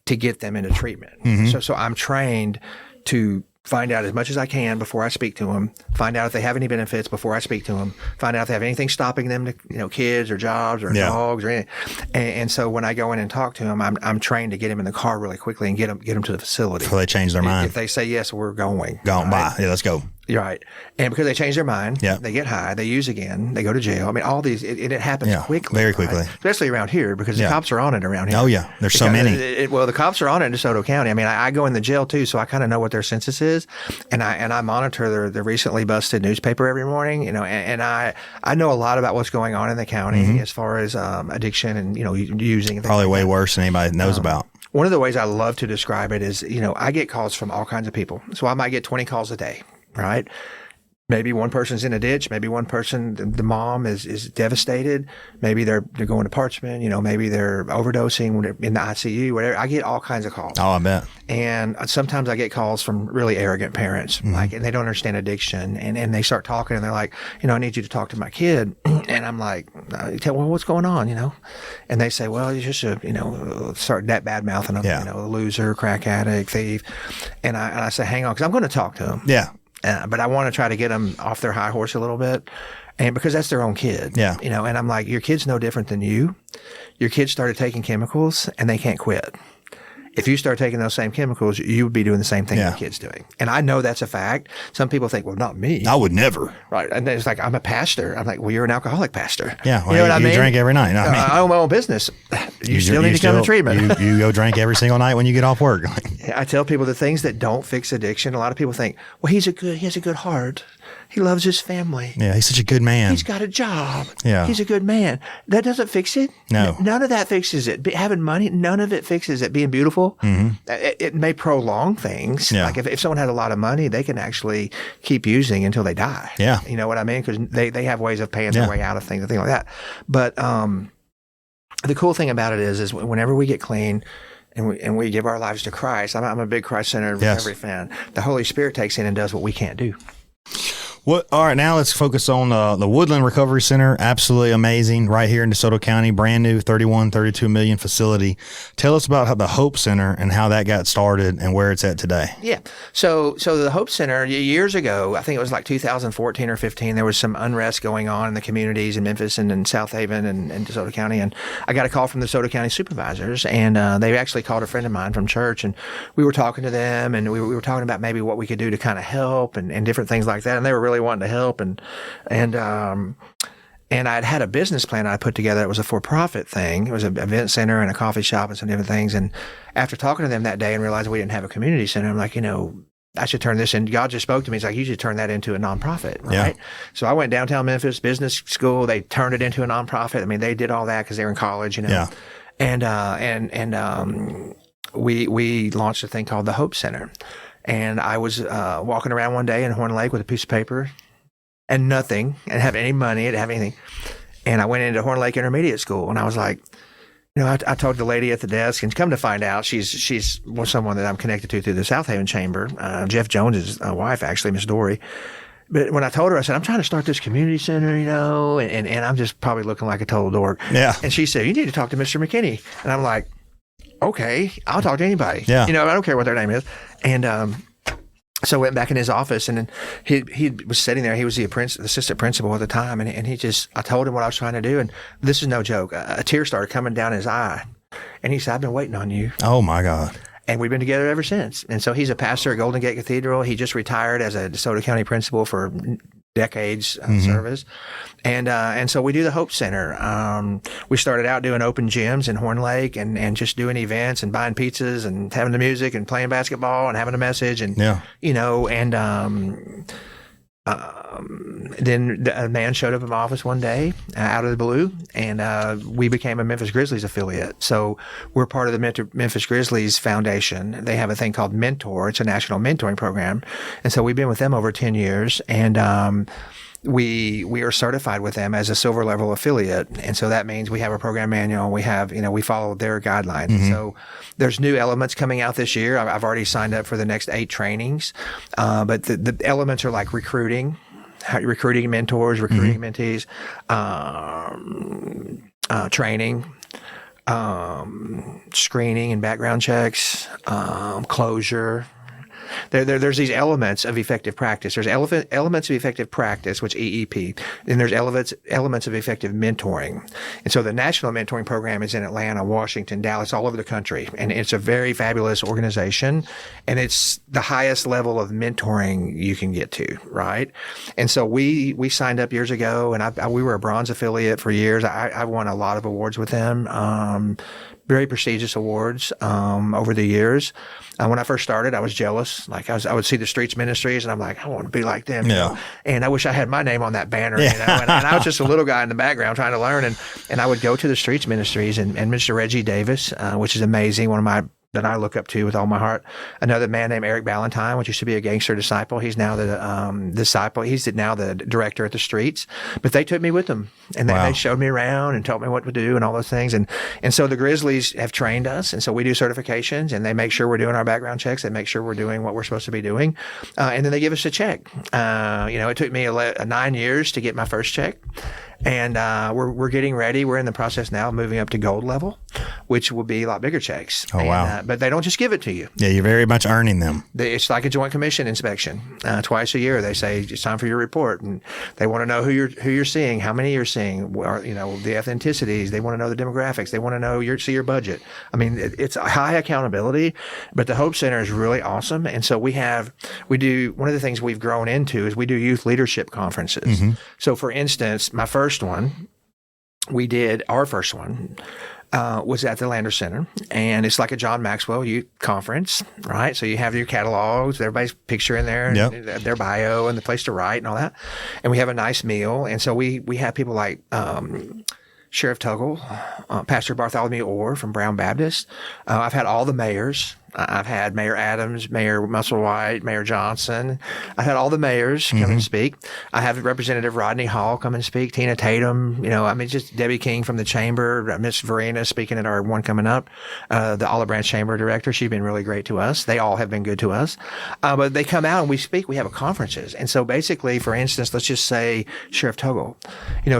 to get them into treatment. So I'm trained to find out as much as I can before I speak to them, find out if they have any benefits before I speak to them, find out if they have anything stopping them to, kids or jobs or dogs or anything. And so when I go in and talk to them, I'm trained to get them in the car really quickly and get them to the facility. Before they change their mind. If they say, yes, we're going. Bye. Yeah, let's go. You're right. And because they change their mind, Yeah. they get high, they use again, they go to jail. I mean, all these, it happens quickly. Very quickly. Right? Especially around here because the cops are on it around here. Oh, yeah. There's so many. Well, the cops are on it in DeSoto County. I mean, I go in the jail too, so I kind of know what their census is. And I monitor their recently busted newspaper every morning, and I know a lot about what's going on in the county as far as addiction and, using. And probably way worse than anybody knows about. One of the ways I love to describe it is, I get calls from all kinds of people. So I might get 20 calls a day, right? Maybe one person's in a ditch. Maybe one person, the mom is devastated. Maybe they're going to Parchman. Maybe they're overdosing in the ICU. Whatever. I get all kinds of calls. Oh, I bet. And sometimes I get calls from really arrogant parents, and they don't understand addiction, and they start talking, and they're like, I need you to talk to my kid, and I'm like, well, what's going on, And they say, well, you just start that bad mouthing them, a loser, crack addict, thief, and I say, hang on, because I'm going to talk to them. Yeah. But I want to try to get them off their high horse a little bit, and because that's their own kid, and I'm like, your kid's no different than you. Your kid started taking chemicals, and they can't quit. If you start taking those same chemicals, you would be doing the same thing your kid's doing. And I know that's a fact. Some people think, well, not me. I would never. Right. And then it's like, I'm a pastor. I'm like, well, you're an alcoholic pastor. Yeah. Well, you know what I mean? You drink every night. I own my own business. You still need to come to treatment. You go drink every single night when you get off work. I tell people the things that don't fix addiction. A lot of people think, well, he has a good heart. He loves his family. Yeah, he's such a good man. He's got a job. Yeah. He's a good man. That doesn't fix it. No. None of that fixes it. Having money, none of it fixes it. Being beautiful, it may prolong things. Yeah. Like if someone had a lot of money, they can actually keep using until they die. Yeah. You know what I mean? Because they have ways of paying their way out of things and things like that. But the cool thing about it is whenever we get clean, and we give our lives to Christ. I'm a big Christ-centered recovery fan. The Holy Spirit takes in and does what we can't do. All right, now let's focus on the Woodland Recovery Center. Absolutely amazing, right here in DeSoto County, brand new 32 million facility. Tell us about how the Hope Center and how that got started and where it's at today. Yeah, so the Hope Center, years ago, I think it was like 2014 or 15, there was some unrest going on in the communities in Memphis and in South Haven and DeSoto County, and I got a call from the DeSoto County supervisors, and they actually called a friend of mine from church, and we were talking to them, and we were talking about maybe what we could do to kind of help and different things like that, and they were really wanting to help, and I'd had a business plan I put together. It was a for-profit thing. It was an event center and a coffee shop and some different things. And after talking to them that day and realizing we didn't have a community center, I'm like, I should turn this in. God just spoke to me. He's like, you should turn that into a nonprofit, right? Yeah. So I went downtown Memphis Business School. They turned it into a nonprofit. I mean, they did all that because they were in college, Yeah. And we launched a thing called the Hope Center. And I was walking around one day in Horn Lake with a piece of paper and nothing, and didn't have any money, didn't have anything. And I went into Horn Lake Intermediate School, and I was like, I told the lady at the desk, and come to find out, she's someone that I'm connected to through the South Haven Chamber. Jeff Jones's wife, actually, Miss Dory. But when I told her, I said, I'm trying to start this community center, and I'm just probably looking like a total dork. Yeah. And she said, you need to talk to Mr. McKinney. And I'm like, okay, I'll talk to anybody. Yeah. I don't care what their name is. And so I went back in his office, and then he was sitting there. He was the assistant principal at the time, and I told him what I was trying to do, and this is no joke. A tear started coming down his eye, and he said, I've been waiting on you. Oh, my God. And we've been together ever since. And so he's a pastor at Golden Gate Cathedral. He just retired as a DeSoto County principal for decades service. And so we do the Hope Center. We started out doing open gyms in Horn Lake and just doing events and buying pizzas and having the music and playing basketball and having a message and, then a man showed up in my office one day out of the blue, and we became a Memphis Grizzlies affiliate. So we're part of the Memphis Grizzlies Foundation. They have a thing called Mentor. It's a national mentoring program. And so we've been with them over 10 years, and we are certified with them as a silver level affiliate. And so that means we have a program manual. We have, we follow their guidelines. Mm-hmm. So there's new elements coming out this year. I've already signed up for the next 8 trainings. But the elements are like recruiting mentors, recruiting mentees, training, screening and background checks, closure, There's these elements of effective practice. There's elements of effective practice, which EEP, and there's elements of effective mentoring. And so the National Mentoring Program is in Atlanta, Washington, Dallas, all over the country. And it's a very fabulous organization. And it's the highest level of mentoring you can get to, right? And so we signed up years ago, and we were a bronze affiliate for years. I won a lot of awards with them. Very prestigious awards over the years. When I first started, I was jealous. Like I would see the Streets Ministries, and I'm like, I want to be like them. Yeah. You know? And I wish I had my name on that banner. You know? And I was just a little guy in the background trying to learn. And I would go to the Streets Ministries, and Mr. Reggie Davis, which is amazing, one of my that I look up to with all my heart. Another man named Eric Ballantyne, which used to be a gangster disciple. He's now the disciple. He's now the director at the Streets. But they took me with them, and they showed me around and told me what to do and all those things. And so the Grizzlies have trained us, and so we do certifications, and they make sure we're doing our background checks. They make sure we're doing what we're supposed to be doing, and then they give us a check. It took me 9 years to get my first check. And we're getting ready. We're in the process now of moving up to gold level, which will be a lot bigger checks. Oh, wow. But they don't just give it to you. Yeah, you're very much earning them. It's like a Joint Commission inspection. Twice a year, they say it's time for your report, and they want to know who you're seeing, how many you're seeing, the ethnicities. They want to know the demographics. They want to know see your budget. I mean, it's a high accountability, but the Hope Center is really awesome. And so we do one of the things we've grown into is we do youth leadership conferences. Mm-hmm. So, for instance, our first one was at the Lander Center, and it's like a John Maxwell Youth Conference, right? So you have your catalogs, everybody's picture in there, yep. and their bio, and the place to write, and all that. And we have a nice meal, and so we have people like Sheriff Tuggle, Pastor Bartholomew Orr from Brown Baptist. I've had all the mayors. I've had Mayor Adams, Mayor Musselwhite, Mayor Johnson. I've had all the mayors come and speak. I have Representative Rodney Hall come and speak, Tina Tatum, just Debbie King from the chamber, Miss Verena speaking at our one coming up, the Olive Branch Chamber Director. She's been really great to us. They all have been good to us. But they come out and we speak. We have conferences. And so basically, for instance, let's just say Sheriff Tuggle.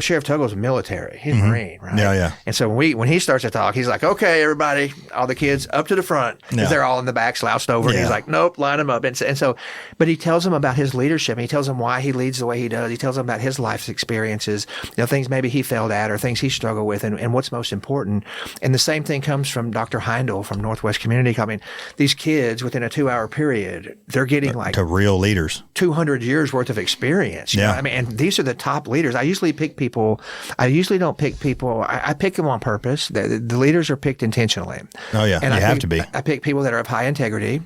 Sheriff Tuggle's military. He's a Marine, right? Yeah, yeah. And so when he starts to talk, he's like, okay, everybody, all the kids up to the front. Yeah. They're all in the back slouched over. Yeah. And he's like, nope, line them up. And so, but he tells them about his leadership. And he tells them why he leads the way he does. He tells them about his life's experiences, things maybe he failed at or things he struggled with and what's most important. And the same thing comes from Dr. Heindel from Northwest Community. I mean, these kids within a 2-hour period, they're getting to real leaders, 200 years worth of experience. You know what I mean, and these are the top leaders. I usually pick people. I usually don't pick people. I pick them on purpose. The leaders are picked intentionally. Oh yeah, and you have to be. I pick people that are of high integrity.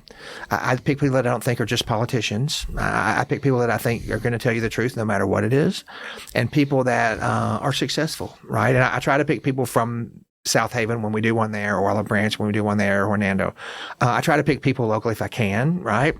I pick people that I don't think are just politicians. I pick people that I think are going to tell you the truth no matter what it is, and people that are successful, right? And I try to pick people from South Haven when we do one there, or Olive Branch when we do one there, or Hernando. I try to pick people locally if I can, right?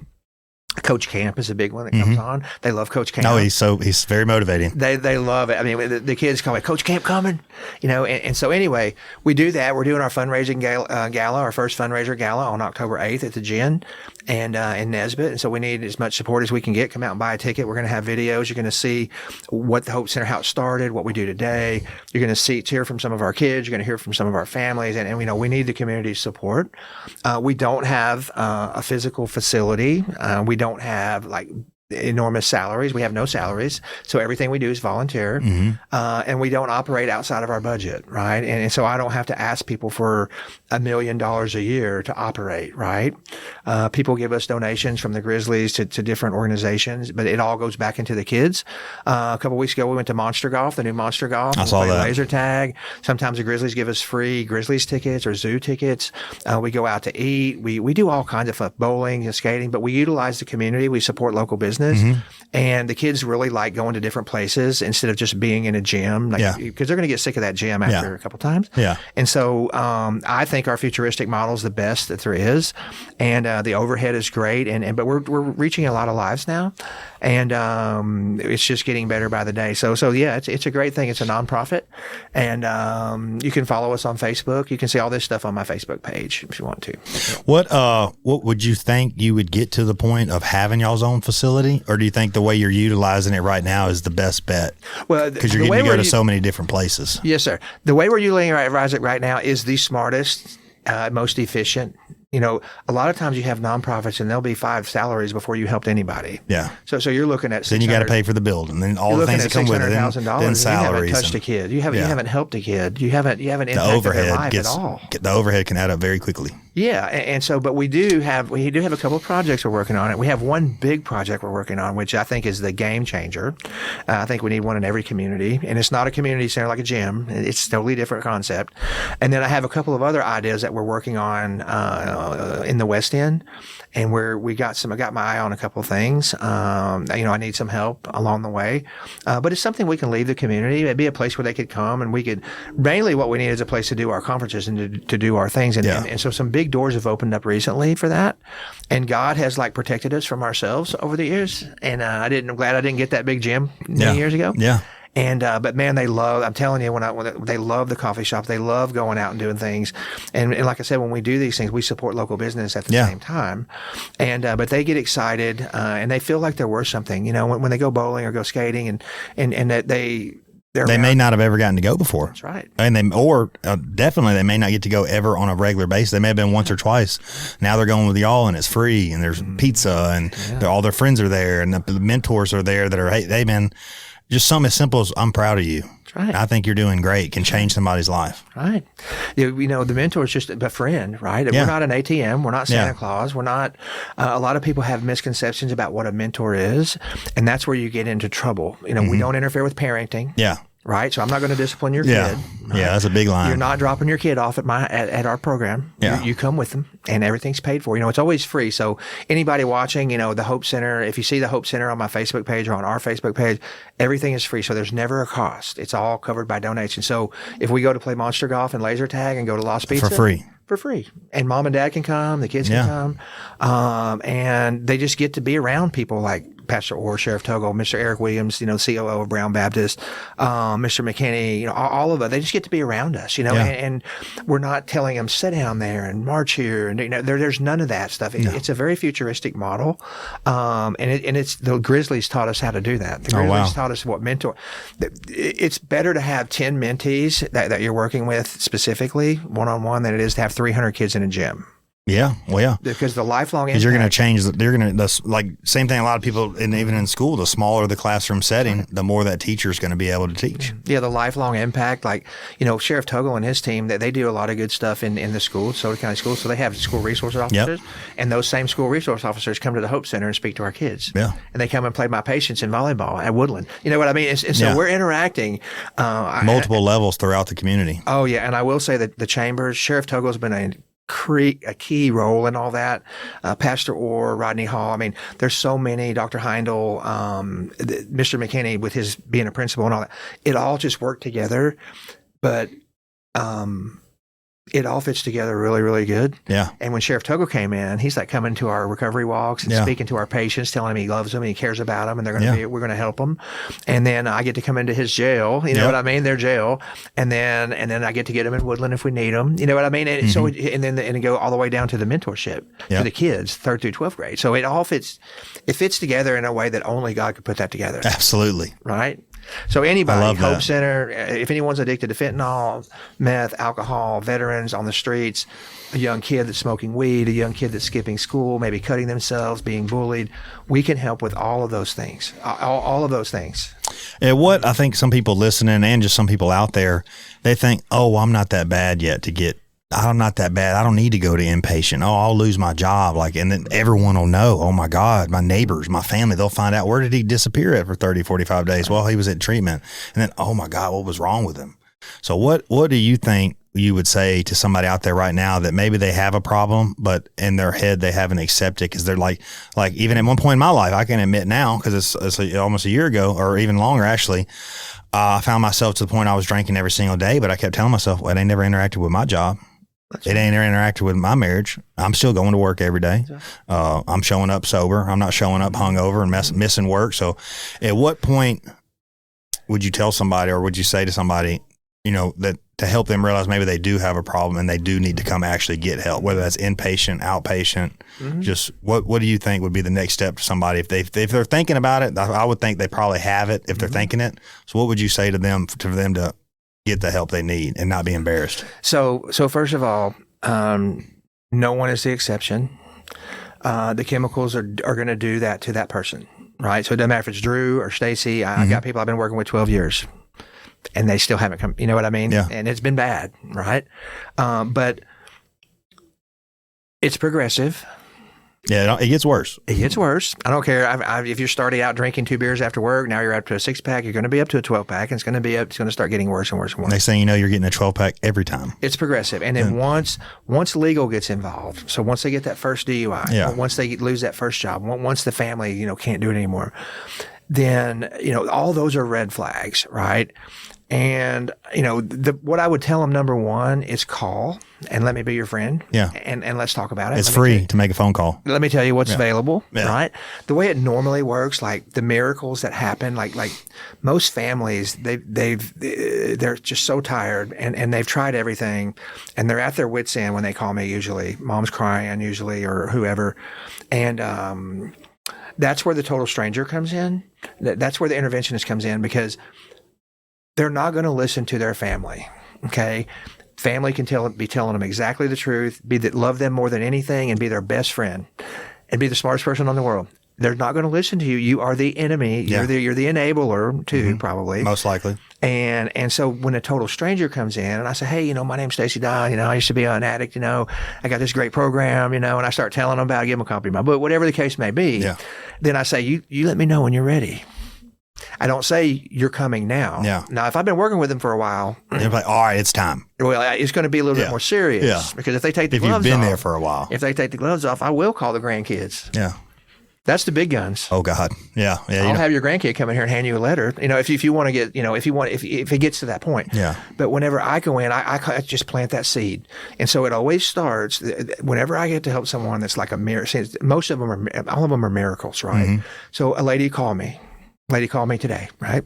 Coach Camp is a big one that comes on. They love Coach Camp. Oh, he's very motivating. They love it. I mean, the kids call me Coach Camp coming, and so anyway, we do that. We're doing our fundraising gala, our first fundraiser gala on October 8th at the Gin and in Nesbitt. And so we need as much support as we can get. Come out and buy a ticket. We're going to have videos. You're going to see what the Hope Center, how it started, what we do today. You're going to hear from some of our kids. You're going to hear from some of our families. And we need the community's support. We don't have a physical facility. We don't have enormous salaries. We have no salaries. So everything we do is volunteer. And we don't operate outside of our budget, right? And so I don't have to ask people for $1 million a year to operate, right? People give us donations from the Grizzlies to different organizations, but it all goes back into the kids. A couple of weeks ago, we went to Monster Golf, the new Monster Golf. I saw that. Laser tag. Sometimes the Grizzlies give us free Grizzlies tickets or zoo tickets. We go out to eat. We do all kinds of stuff, bowling and skating, but we utilize the community. We support local business. And the kids really like going to different places instead of just being in a gym, because they're going to get sick of that gym after a couple times. Yeah. And so I think our futuristic model is the best that there is, and the overhead is great. But we're reaching a lot of lives now, and it's just getting better by the day. So yeah, it's a great thing. It's a nonprofit, and you can follow us on Facebook. You can see all this stuff on my Facebook page if you want to. What would you think you would get to the point of having y'all's own facility? Or do you think the way you're utilizing it right now is the best bet? Well, because you're getting to go to so many different places. Yes, sir. The way we're utilizing it right now is the smartest, most efficient, You know, a lot of times you have nonprofits and there'll be 5 salaries before you helped anybody. Yeah. So you're looking at then you got to pay for the building, then all the things that come with it, then salaries. You haven't touched a kid. You haven't helped a kid. You haven't impacted their life at all. The overhead can add up very quickly. Yeah, and so, but we do have a couple of projects we're working on. We have one big project we're working on, which I think is the game changer. I think we need one in every community, and it's not a community center like a gym. It's a totally different concept. And then I have a couple of other ideas that we're working on in the West End, and where I got my eye on a couple of things. I need some help along the way, but it's something we can leave the community. It'd be a place where they could come, and we could. Mainly, what we need is a place to do our conferences and to do our things, and so some big doors have opened up recently for that, and God has protected us from ourselves over the years. And I'm glad I didn't get that big gym many years ago. Yeah. And but man, I'm telling you, when they love the coffee shop, they love going out and doing things. And like I said, when we do these things, we support local business at the same time. And but they get excited and they feel like they're worth something. You know, when they go bowling or go skating, and that they may not have ever gotten to go before. That's right. And definitely they may not get to go ever on a regular basis. They may have been once or twice. Now they're going with y'all, and it's free, and there's pizza, and all their friends are there, and the mentors are there that are, hey man, just something as simple as, I'm proud of you. That's right. I think you're doing great. Can change somebody's life. Right. The mentor is just a friend, right? We're not an ATM. We're not Santa Claus. We're not. A lot of people have misconceptions about what a mentor is, and that's where you get into trouble. You know, we don't interfere with parenting. Yeah. Right. So I'm not going to discipline your kid. Right? Yeah. That's a big line. You're not dropping your kid off at our program. Yeah. You come with them, and everything's paid for. You know, it's always free. So anybody watching, the Hope Center, if you see the Hope Center on my Facebook page or on our Facebook page, everything is free. So there's never a cost. It's all covered by donation. So if we go to play monster golf and laser tag and go to Lost Pizza. For free. And mom and dad can come, the kids can come. And they just get to be around people like Pastor Orr, Sheriff Toggle, Mr. Eric Williams, COO of Brown Baptist, Mr. McKinney, all of it. They just get to be around us, and we're not telling them, sit down there and march here. And, there's none of that stuff. It's a very futuristic model. And it's the Grizzlies taught us how to do that. The Grizzlies taught us what mentor. It's better to have 10 mentees that you're working with specifically one-on-one than it is to have 300 kids in a gym. Yeah. Well, yeah. Because the lifelong impact. Because you're going to change, same thing a lot of people, and even in school, the smaller the classroom setting, the more that teacher is going to be able to teach. Yeah, the lifelong impact. Sheriff Toggle and his team, they do a lot of good stuff in the schools, Soda County schools. So they have school resource officers, and those same school resource officers come to the Hope Center and speak to our kids. Yeah. And they come and play my patients in volleyball at Woodland. You know what I mean? And so we're interacting. Multiple levels throughout the community. Oh, yeah. And I will say that the chambers, Sheriff Toggle's been a key role in all that. Pastor Orr, Rodney Hall. I mean, there's so many. Dr. Heindel, Mr. McKinney with his being a principal and all that. It all just worked together, but it all fits together really, really good. Yeah. And when Sheriff Toggle came in, he's coming to our recovery walks and speaking to our patients, telling them he loves them and he cares about them, and we're going to help them. And then I get to come into his jail. You know what I mean? Their jail. And then I get to get them in Woodland if we need them. You know what I mean? And so and go all the way down to the mentorship for the kids, 3rd through 12th grade. So it all fits together in a way that only God could put that together. Absolutely. Right? So anybody, Hope Center, if anyone's addicted to fentanyl, meth, alcohol, veterans on the streets, a young kid that's smoking weed, a young kid that's skipping school, maybe cutting themselves, being bullied, we can help with all of those things. All of those things. And what I think some people listening and just some people out there, they think, oh, I'm not that bad yet I'm not that bad. I don't need to go to inpatient. Oh, I'll lose my job. And then everyone will know, oh my God, my neighbors, my family, they'll find out, where did he disappear at for 30, 45 days? Well, he was at treatment. And then, oh my God, what was wrong with him? So what do you think you would say to somebody out there right now that maybe they have a problem, but in their head, they haven't accepted? Cause they're like even at one point in my life, I can admit now, cause it's almost a year ago or even longer, actually, I found myself to the point I was drinking every single day, but I kept telling myself, well, they never interacted with my job. It ain't interacted with my marriage. I'm still going to work every day. I'm showing up sober. I'm not showing up hungover and missing work. So at what point would you tell somebody, or would you say to somebody, that to help them realize maybe they do have a problem and they do need to come actually get help, whether that's inpatient, outpatient? Just what do you think would be the next step to somebody if they're thinking about it? I would think they probably have it if they're thinking it. So what would you say to them to get the help they need and not be embarrassed? So first of all, No one is the exception. The chemicals are going to do that to that person, right? So it doesn't matter if it's Drew or Stacy. I've got people I've been working with 12 years, and they still haven't come. You know what I mean? Yeah. And it's been bad, right? But it's progressive. Yeah, it gets worse. It gets worse. I don't care if you're starting out drinking 2 beers after work. Now you're up to a 6-pack. You're going to be up to a 12-pack, and it's going to start getting worse and worse and worse. Next thing you know, you're getting a 12-pack every time. It's progressive, and then once legal gets involved, so once they get that first DUI, once they lose that first job, once the family can't do it anymore, then all those are red flags, right? And what I would tell them, number one, is call and let me be your friend. Yeah. And let's talk about it. It's free to make a phone call. Let me tell you what's available, Yeah. right? The way it normally works, like the miracles that happen, like most families, they're just so tired and they've tried everything and they're at their wits' end when they call me. Usually, mom's crying, usually, or whoever, and that's where the total stranger comes in. That's where the interventionist comes in, because they're not going to listen to their family. Okay. Family can be telling them exactly the truth, love them more than anything, and be their best friend, and be the smartest person in the world. They're not going to listen to you. You are the enemy. Yeah. You're the enabler too, probably. Most likely. And so when a total stranger comes in and I say, hey, my name's Stacy Dodd, I used to be an addict, I got this great program, and I start telling them about it, give them a copy of my book, whatever the case may be. Yeah. Then I say, you let me know when you're ready. I don't say you're coming now. Yeah. Now, if I've been working with them for a while, They're like, all right, it's time. well, it's going to be a little bit more serious. Yeah. Because if they take the If gloves you've been off, there for a while. if they take the gloves off, I will call the grandkids. Yeah. That's the big guns. Oh God. Yeah. Yeah. I'll have your grandkid come in here and hand you a letter. If you want to get, if it gets to that point. Yeah. But whenever I go in, I just plant that seed, and so it always starts. Whenever I get to help someone that's like a miracle, all of them are miracles, right? Mm-hmm. So a lady called me today, right?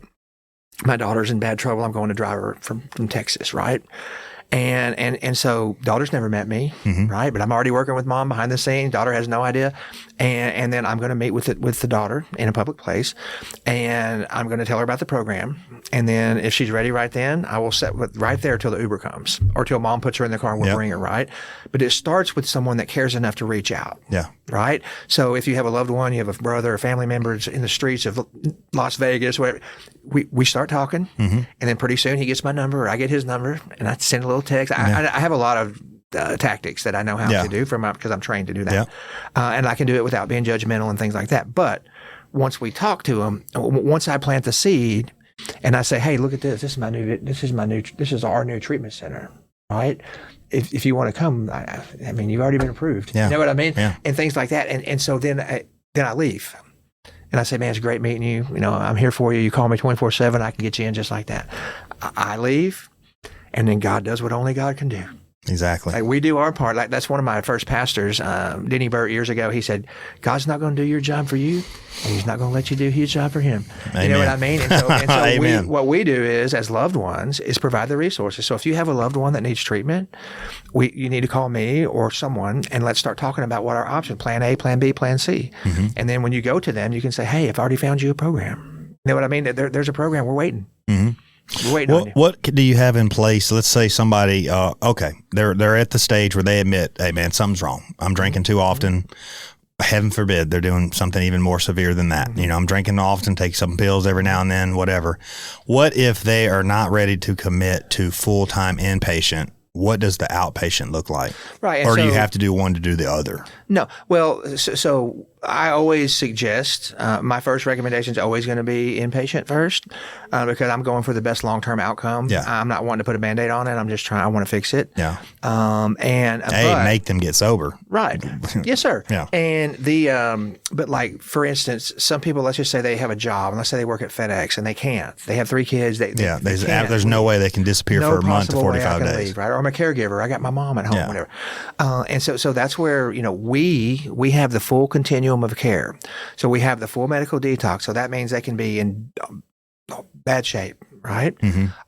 My daughter's in bad trouble. I'm going to drive her from Texas, right? And so daughter's never met me, right? But I'm already working with mom behind the scenes. Daughter has no idea. And then I'm going to meet with the daughter in a public place, and I'm going to tell her about the program. And then if she's ready right then, I will set right there till the Uber comes, or till mom puts her in the car and we'll bring her, right? But it starts with someone that cares enough to reach out. Yeah. Right? So if you have a loved one, you have a brother or family members in the streets of Las Vegas, whatever, we start talking, and then pretty soon he gets my number or I get his number, and I send a little text. I have a lot of tactics that I know how to do because I'm trained to do that. Yeah. And I can do it without being judgmental and things like that. But once we talk to them, once I plant the seed and I say, hey, look at this. This is our new treatment center, right? If you want to come, I mean, you've already been approved. Yeah. You know what I mean? Yeah. And things like that. And so then I leave. And I say, man, it's great meeting you. I'm here for you. You call me 24/7. I can get you in just like that. I leave, and then God does what only God can do. Exactly. Like we do our part. Like that's one of my first pastors, Denny Burt, years ago. He said, God's not going to do your job for you, and he's not going to let you do his job for him. Amen. You know what I mean? And so Amen. what we do is, as loved ones, is provide the resources. So if you have a loved one that needs treatment, you need to call me or someone, and let's start talking about what our options, plan A, plan B, plan C. And then when you go to them, you can say, hey, I've already found you a program. You know what I mean? There's a program. We're waiting. We're waiting on you. What do you have in place? Let's say somebody, they're at the stage where they admit, hey man, something's wrong. I'm drinking too often. Heaven forbid they're doing something even more severe than that. I'm drinking often, take some pills every now and then, whatever. What if they are not ready to commit to full-time inpatient? What does the outpatient look like? Right. Or do you have to do one to do the other? No. Well, so I always suggest my first recommendation is always going to be inpatient first because I'm going for the best long-term outcome. Yeah. I'm not wanting to put a Band-Aid on it. I'm just I want to fix it. Yeah. Make them get sober. Right. Yes, sir. Yeah. And but like, for instance, some people, let's just say they have a job, and let's say they work at FedEx and they can't. They have 3 kids. There's no way they can disappear for a month to 45 days. Leave, right? Or I'm a caregiver. I got my mom at home, whatever. And so that's where, we have the full continuum of care. So we have the full medical detox. So that means they can be in bad shape, right?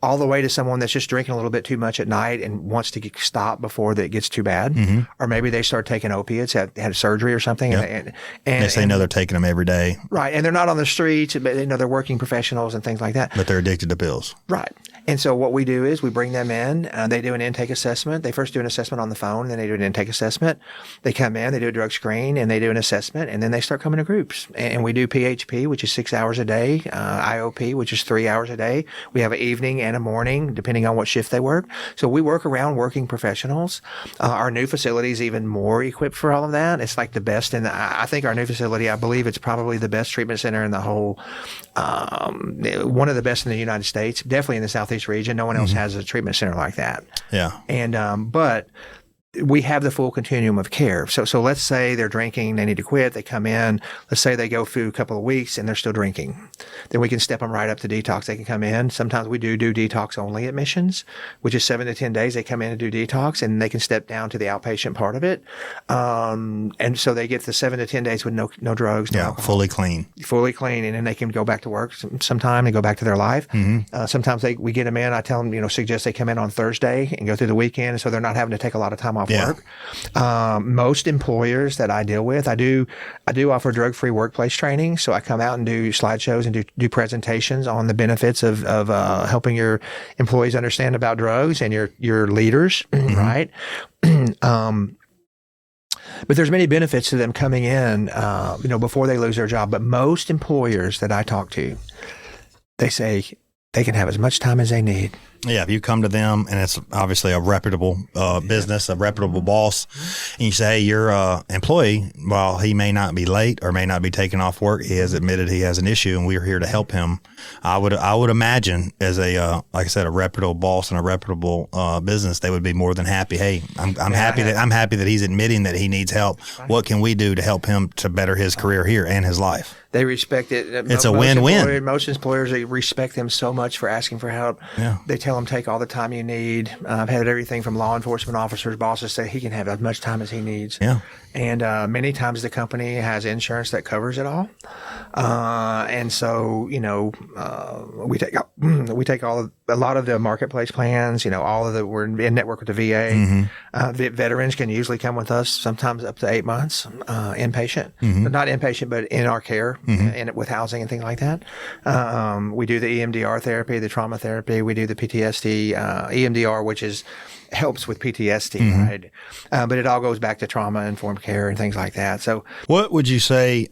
All the way to someone that's just drinking a little bit too much at night and wants to stop before it gets too bad. Or maybe they start taking opiates, had surgery or something. Yep. And they say no, they're taking them every day. Right. And they're not on the streets, but they're working professionals and things like that. But they're addicted to pills. Right. And so what we do is we bring them in. They do an intake assessment. They first do an assessment on the phone, then they do an intake assessment. They come in, they do a drug screen, and they do an assessment, and then they start coming to groups. And we do PHP, which is 6 hours a day, IOP, which is 3 hours a day. We have an evening and a morning, depending on what shift they work. So we work around working professionals. Our new facility is even more equipped for all of that. It's like the best. And I think our new facility, I believe it's probably the best treatment center in the whole, one of the best in the United States, definitely in the Southeast region. No one else has a treatment center like that. Yeah. And, but we have the full continuum of care. So let's say they're drinking, they need to quit, they come in, let's say they go through a couple of weeks and they're still drinking. Then we can step them right up to detox. They can come in. Sometimes we do detox only admissions, which is 7 to 10 days. They come in and do detox and they can step down to the outpatient part of it. And so they get the 7 to 10 days with no drugs, no alcohol. Fully clean. Fully clean. And then they can go back to work sometime and go back to their life. Sometimes we get them in. I tell them, suggest they come in on Thursday and go through the weekend. So they're not having to take a lot of time off work. Most employers that I deal with, I do offer drug-free workplace training. So I come out and do slideshows and do presentations on the benefits of helping your employees understand about drugs and your leaders, right? But there's many benefits to them coming in, before they lose their job. But most employers that I talk to, they say they can have as much time as they need. Yeah, if you come to them and it's obviously a reputable business, a reputable boss, and you say, hey, your employee, while he may not be late or may not be taking off work, he has admitted he has an issue and we're here to help him. I would imagine as like I said, a reputable boss and a reputable business, they would be more than happy. Hey, I'm happy that he's admitting that he needs help. Right. What can we do to help him to better his career here and his life? They respect it. It's a win-win. Most employers, they respect them so much for asking for help. Yeah. They tell them, take all the time you need. I've had everything from law enforcement officers, bosses say he can have as much time as he needs. Yeah. And many times the company has insurance that covers it all. And so, we take a lot of the marketplace plans, we're in network with the VA. Veterans can usually come with us sometimes up to 8 months, inpatient, but not inpatient, but in our care and with housing and things like that. We do the EMDR therapy, the trauma therapy. We do the PTSD, EMDR, which helps with PTSD, right? But it all goes back to trauma-informed care and things like that. So, what would you say?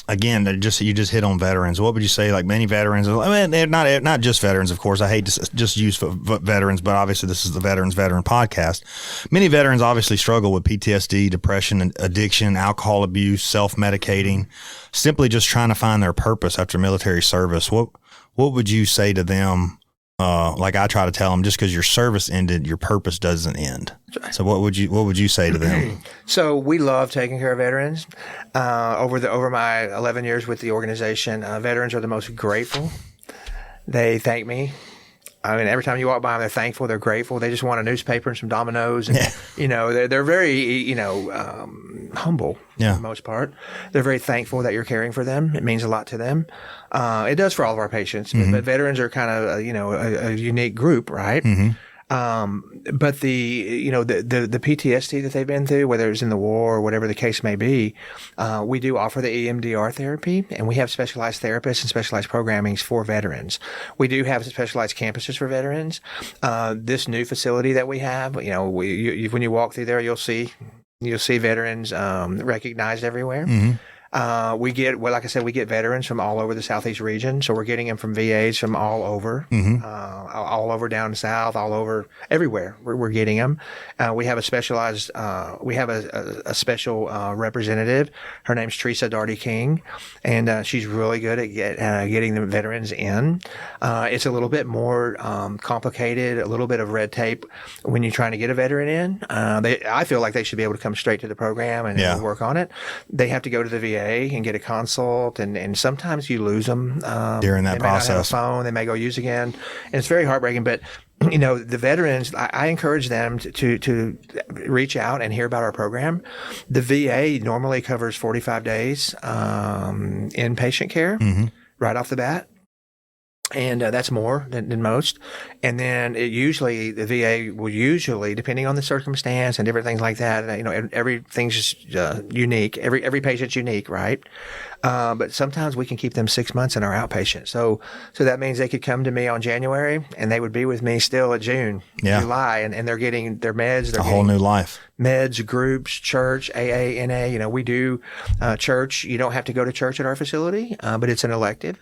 Again, you just hit on veterans. What would you say? Like many veterans, I mean, they're not just veterans, of course. I hate to just use veterans, but obviously this is the Veteran podcast. Many veterans obviously struggle with PTSD, depression, addiction, alcohol abuse, self-medicating, simply just trying to find their purpose after military service. What would you say to them? Like I try to tell them, just because your service ended, your purpose doesn't end. So what would you say to them? So we love taking care of veterans. Over my 11 years with the organization, veterans are the most grateful. They thank me. I mean, every time you walk by them, they're thankful, they're grateful. They just want a newspaper and some Dominoes. And, they're very, humble for the most part. They're very thankful that you're caring for them. It means a lot to them. It does for all of our patients, but veterans are kind of, a unique group, right? But the PTSD that they've been through, whether it's in the war or whatever the case may be, we do offer the EMDR therapy, and we have specialized therapists and specialized programmings for veterans. We do have specialized campuses for veterans. This new facility that we have, when you walk through there, you'll see veterans recognized everywhere. We get veterans from all over the Southeast region. So we're getting them from VAs from all over, all over down south, all over, everywhere. We're getting them. We have a specialized, a special representative. Her name's Teresa Darty King, and she's really good at getting the veterans in. It's a little bit more complicated, a little bit of red tape when you're trying to get a veteran in. I feel like they should be able to come straight to the program and work on it. They have to go to the VA and get a consult, and sometimes you lose them during that process. They may not have a phone, they may go use again, and it's very heartbreaking. But the veterans, I encourage them to reach out and hear about our program. The VA normally covers 45 days inpatient care right off the bat. And that's more than most. And then the VA will usually, depending on the circumstance and different things like that, everything's just unique. Every patient's unique, right? But sometimes we can keep them 6 months in our outpatient. So that means they could come to me on January and they would be with me still at July, and they're getting their meds. They're a whole new life. Meds, groups, church, AA, NA. We do church. You don't have to go to church at our facility, but it's an elective.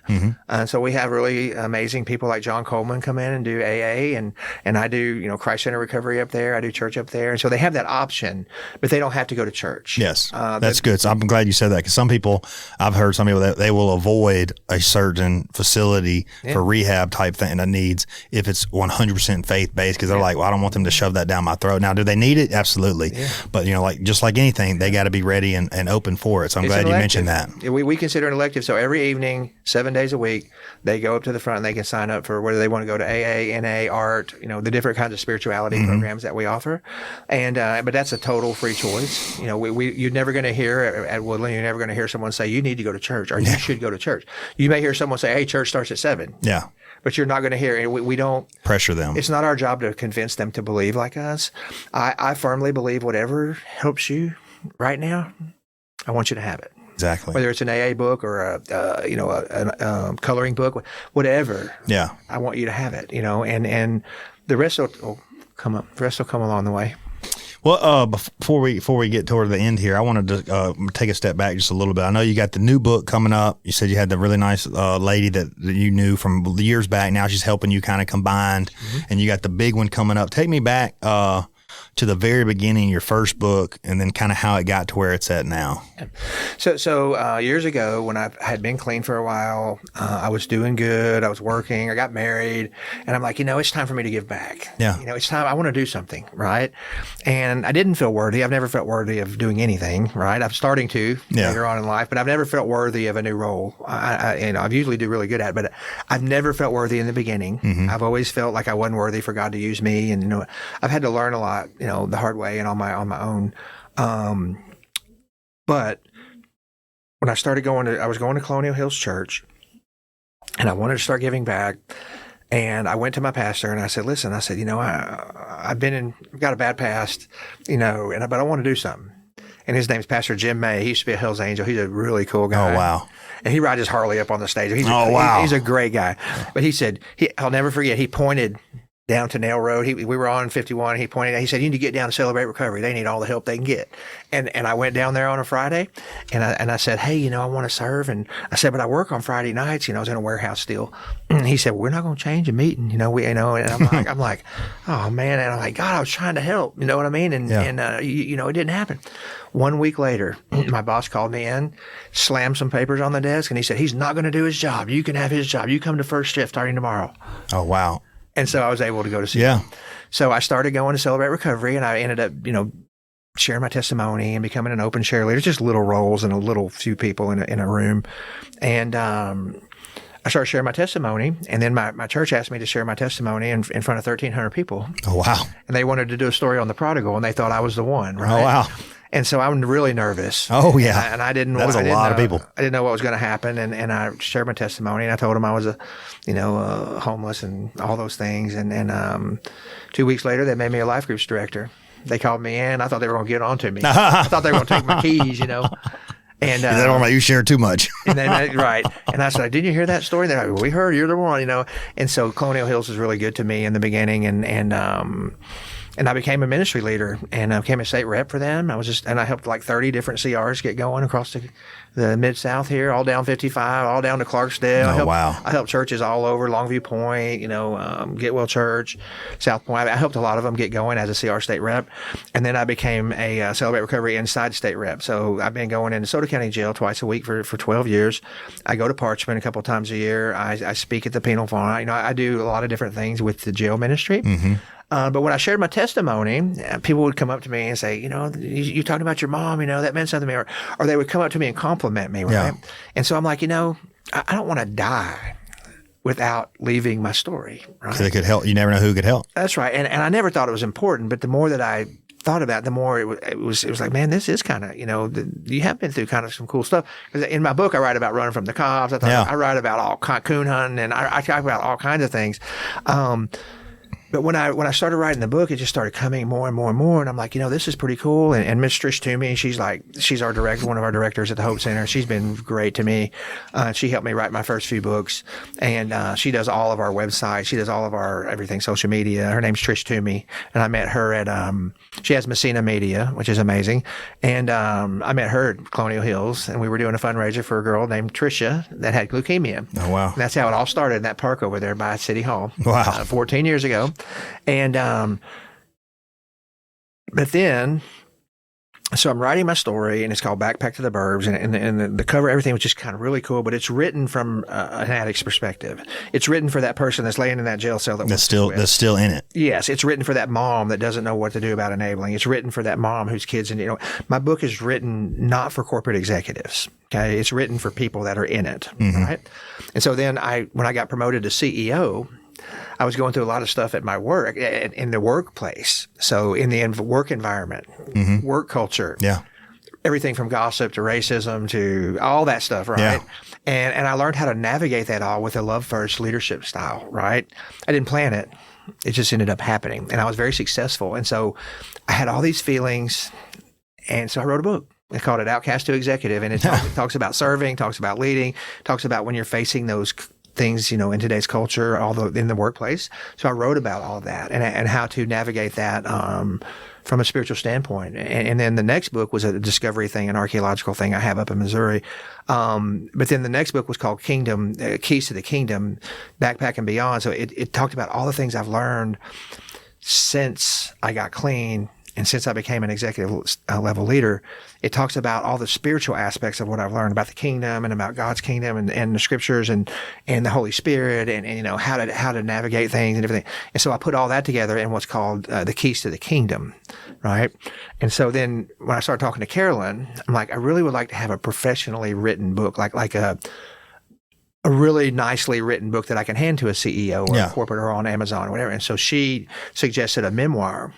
So we have really amazing people like John Coleman come in and do AA, and I do Christ Center Recovery up there. I do church up there, and so they have that option, but they don't have to go to church. Yes, that's good. So I'm glad you said that, because I've heard some people that they will avoid a certain facility for rehab type thing and needs if it's 100% faith based, because they're like, well, I don't want them to shove that down my throat. Now, do they need it? Absolutely. Yeah. But just like anything, they got to be ready and open for it. So I'm glad you mentioned that. We consider it an elective. So every evening, 7 days a week, they go up to the front and they can sign up for whether they want to go to AA, NA, art, the different kinds of spirituality programs that we offer. And but that's a total free choice. You're never going to hear at Woodland, you're never going to hear someone say you need to go to church or you should go to church. You may hear someone say, hey, church starts at 7. Yeah. But you're not going to hear it. We don't pressure them. It's not our job to convince them to believe like us. I firmly believe whatever helps you right now, I want you to have it. Exactly. Whether it's an AA book or a coloring book, whatever. Yeah. I want you to have it. And the rest will come up. The rest will come along the way. Well, before we get toward the end here, I wanted to take a step back just a little bit. I know you got the new book coming up. You said you had the really nice lady that you knew from years back. Now she's helping you kind of combined, and you got the big one coming up. Take me back to the very beginning, your first book, and then kind of how it got to where it's at now. So years ago, when I had been clean for a while, I was doing good. I was working. I got married, and I'm like, it's time for me to give back. Yeah. It's time. I want to do something, right? And I didn't feel worthy. I've never felt worthy of doing anything, right? I'm starting to later on in life, but I've never felt worthy of a new role. I've usually do really good at it, but I've never felt worthy in the beginning. I've always felt like I wasn't worthy for God to use me, and I've had to learn a lot, the hard way and on my own. But when I started I was going to Colonial Hills Church, and I wanted to start giving back. And I went to my pastor and I said, listen, I've got a bad past, but I want to do something. And his name's Pastor Jim May. He used to be a Hell's Angel. He's a really cool guy. Oh, wow. And he rides his Harley up on the stage. Wow. He's a great guy. But he said, I'll never forget, he pointed down to Nail Road. We were on 51. He pointed out, he said, you need to get down to Celebrate Recovery. They need all the help they can get. And I went down there on a Friday and I said, hey, I want to serve. And I said, but I work on Friday nights. I was in a warehouse still. And he said, we're not going to change a meeting. And I'm like, oh man. And I'm like, God, I was trying to help. You know what I mean? And it didn't happen. 1 week later, my boss called me in, slammed some papers on the desk, and he said, he's not going to do his job. You can have his job. You come to first shift starting tomorrow. Oh, wow. And so I was able to go to see him. So I started going to Celebrate Recovery, and I ended up, sharing my testimony and becoming an open share leader, just little roles and a little few people in a room. And I started sharing my testimony, and then my church asked me to share my testimony in front of 1,300 people. Oh, wow. And they wanted to do a story on the prodigal, and they thought I was the one, right? Oh, wow. And so I'm really nervous. Oh, yeah. And I didn't know. That was a lot of people. I didn't know what was going to happen. And I shared my testimony, and I told them I was homeless and all those things. And 2 weeks later, they made me a life groups director. They called me in. I thought they were going to get on to me. I thought they were going to take my keys, And they don't let you share too much. And then, right. And I said, didn't you hear that story? They're like, we heard, you're the one, And so Colonial Hills was really good to me in the beginning. And I became a ministry leader, and I became a state rep for them. I helped like 30 different CRs get going across the Mid-South here, all down 55, all down to Clarksdale. Wow. I helped churches all over, Longview Point, Getwell Church, South Point. I helped a lot of them get going as a CR state rep. And then I became a Celebrate Recovery Inside state rep. So I've been going into Soda County Jail twice a week for 12 years. I go to Parchment a couple of times a year. I speak at the penal farm. I do a lot of different things with the jail ministry. Mm-hmm. But when I shared my testimony, people would come up to me and say, you talking about your mom, that meant something to me. Or they would come up to me and compliment me, right? Yeah. And so I'm like, I don't want to die without leaving my story, right? Because it could help. You never know who could help. That's right. And I never thought it was important, but the more that I thought about it, the more it was like, man, this is kind of, you have been through kind of some cool stuff. Because in my book, I write about running from the cops. I write about all coon hunting, and I talk about all kinds of things. But when I started writing the book, it just started coming more and more and more. And I'm like, this is pretty cool. And Miss Trish Toomey, she's our director, one of our directors at the Hope Center. She's been great to me. She helped me write my first few books. And she does all of our websites. She does all of our everything, social media. Her name's Trish Toomey. And I met her at, she has Messina Media, which is amazing. And I met her at Colonial Hills. And we were doing a fundraiser for a girl named Tricia that had leukemia. Oh, wow. And that's how it all started in that park over there by City Hall. Wow. 14 years ago. And, but then, so I'm writing my story, and it's called Backpack to the Burbs, and the cover, everything was just kind of really cool, but it's written from an addict's perspective. It's written for that person that's laying in that jail cell that's still in it. Yes. It's written for that mom that doesn't know what to do about enabling. It's written for that mom whose kids, and my book is written not for corporate executives. Okay. It's written for people that are in it. Mm-hmm. Right. And so then when I got promoted to CEO, I was going through a lot of stuff at my work, in the workplace. So in the work environment, mm-hmm. work culture, everything from gossip to racism to all that stuff, right? Yeah. And I learned how to navigate that all with a love first leadership style, right? I didn't plan it. It just ended up happening. And I was very successful. And so I had all these feelings. And so I wrote a book. I called it Outcast to Executive. And it talks about serving, talks about leading, talks about when you're facing those things, in today's culture, in the workplace. So I wrote about all of that and how to navigate that from a spiritual standpoint. And then the next book was a discovery thing, an archaeological thing I have up in Missouri. But then the next book was called Kingdom, Keys to the Kingdom, Backpack and Beyond. So it talked about all the things I've learned since I got clean and since I became an executive level leader. It talks about all the spiritual aspects of what I've learned about the kingdom and about God's kingdom and the scriptures and the Holy Spirit and how to navigate things and everything. And so I put all that together in what's called the Keys to the Kingdom, right? And so then when I started talking to Carolyn, I'm like, I really would like to have a professionally written book, like a really nicely written book that I can hand to a CEO or a corporate or on Amazon or whatever. And so she suggested a memoir.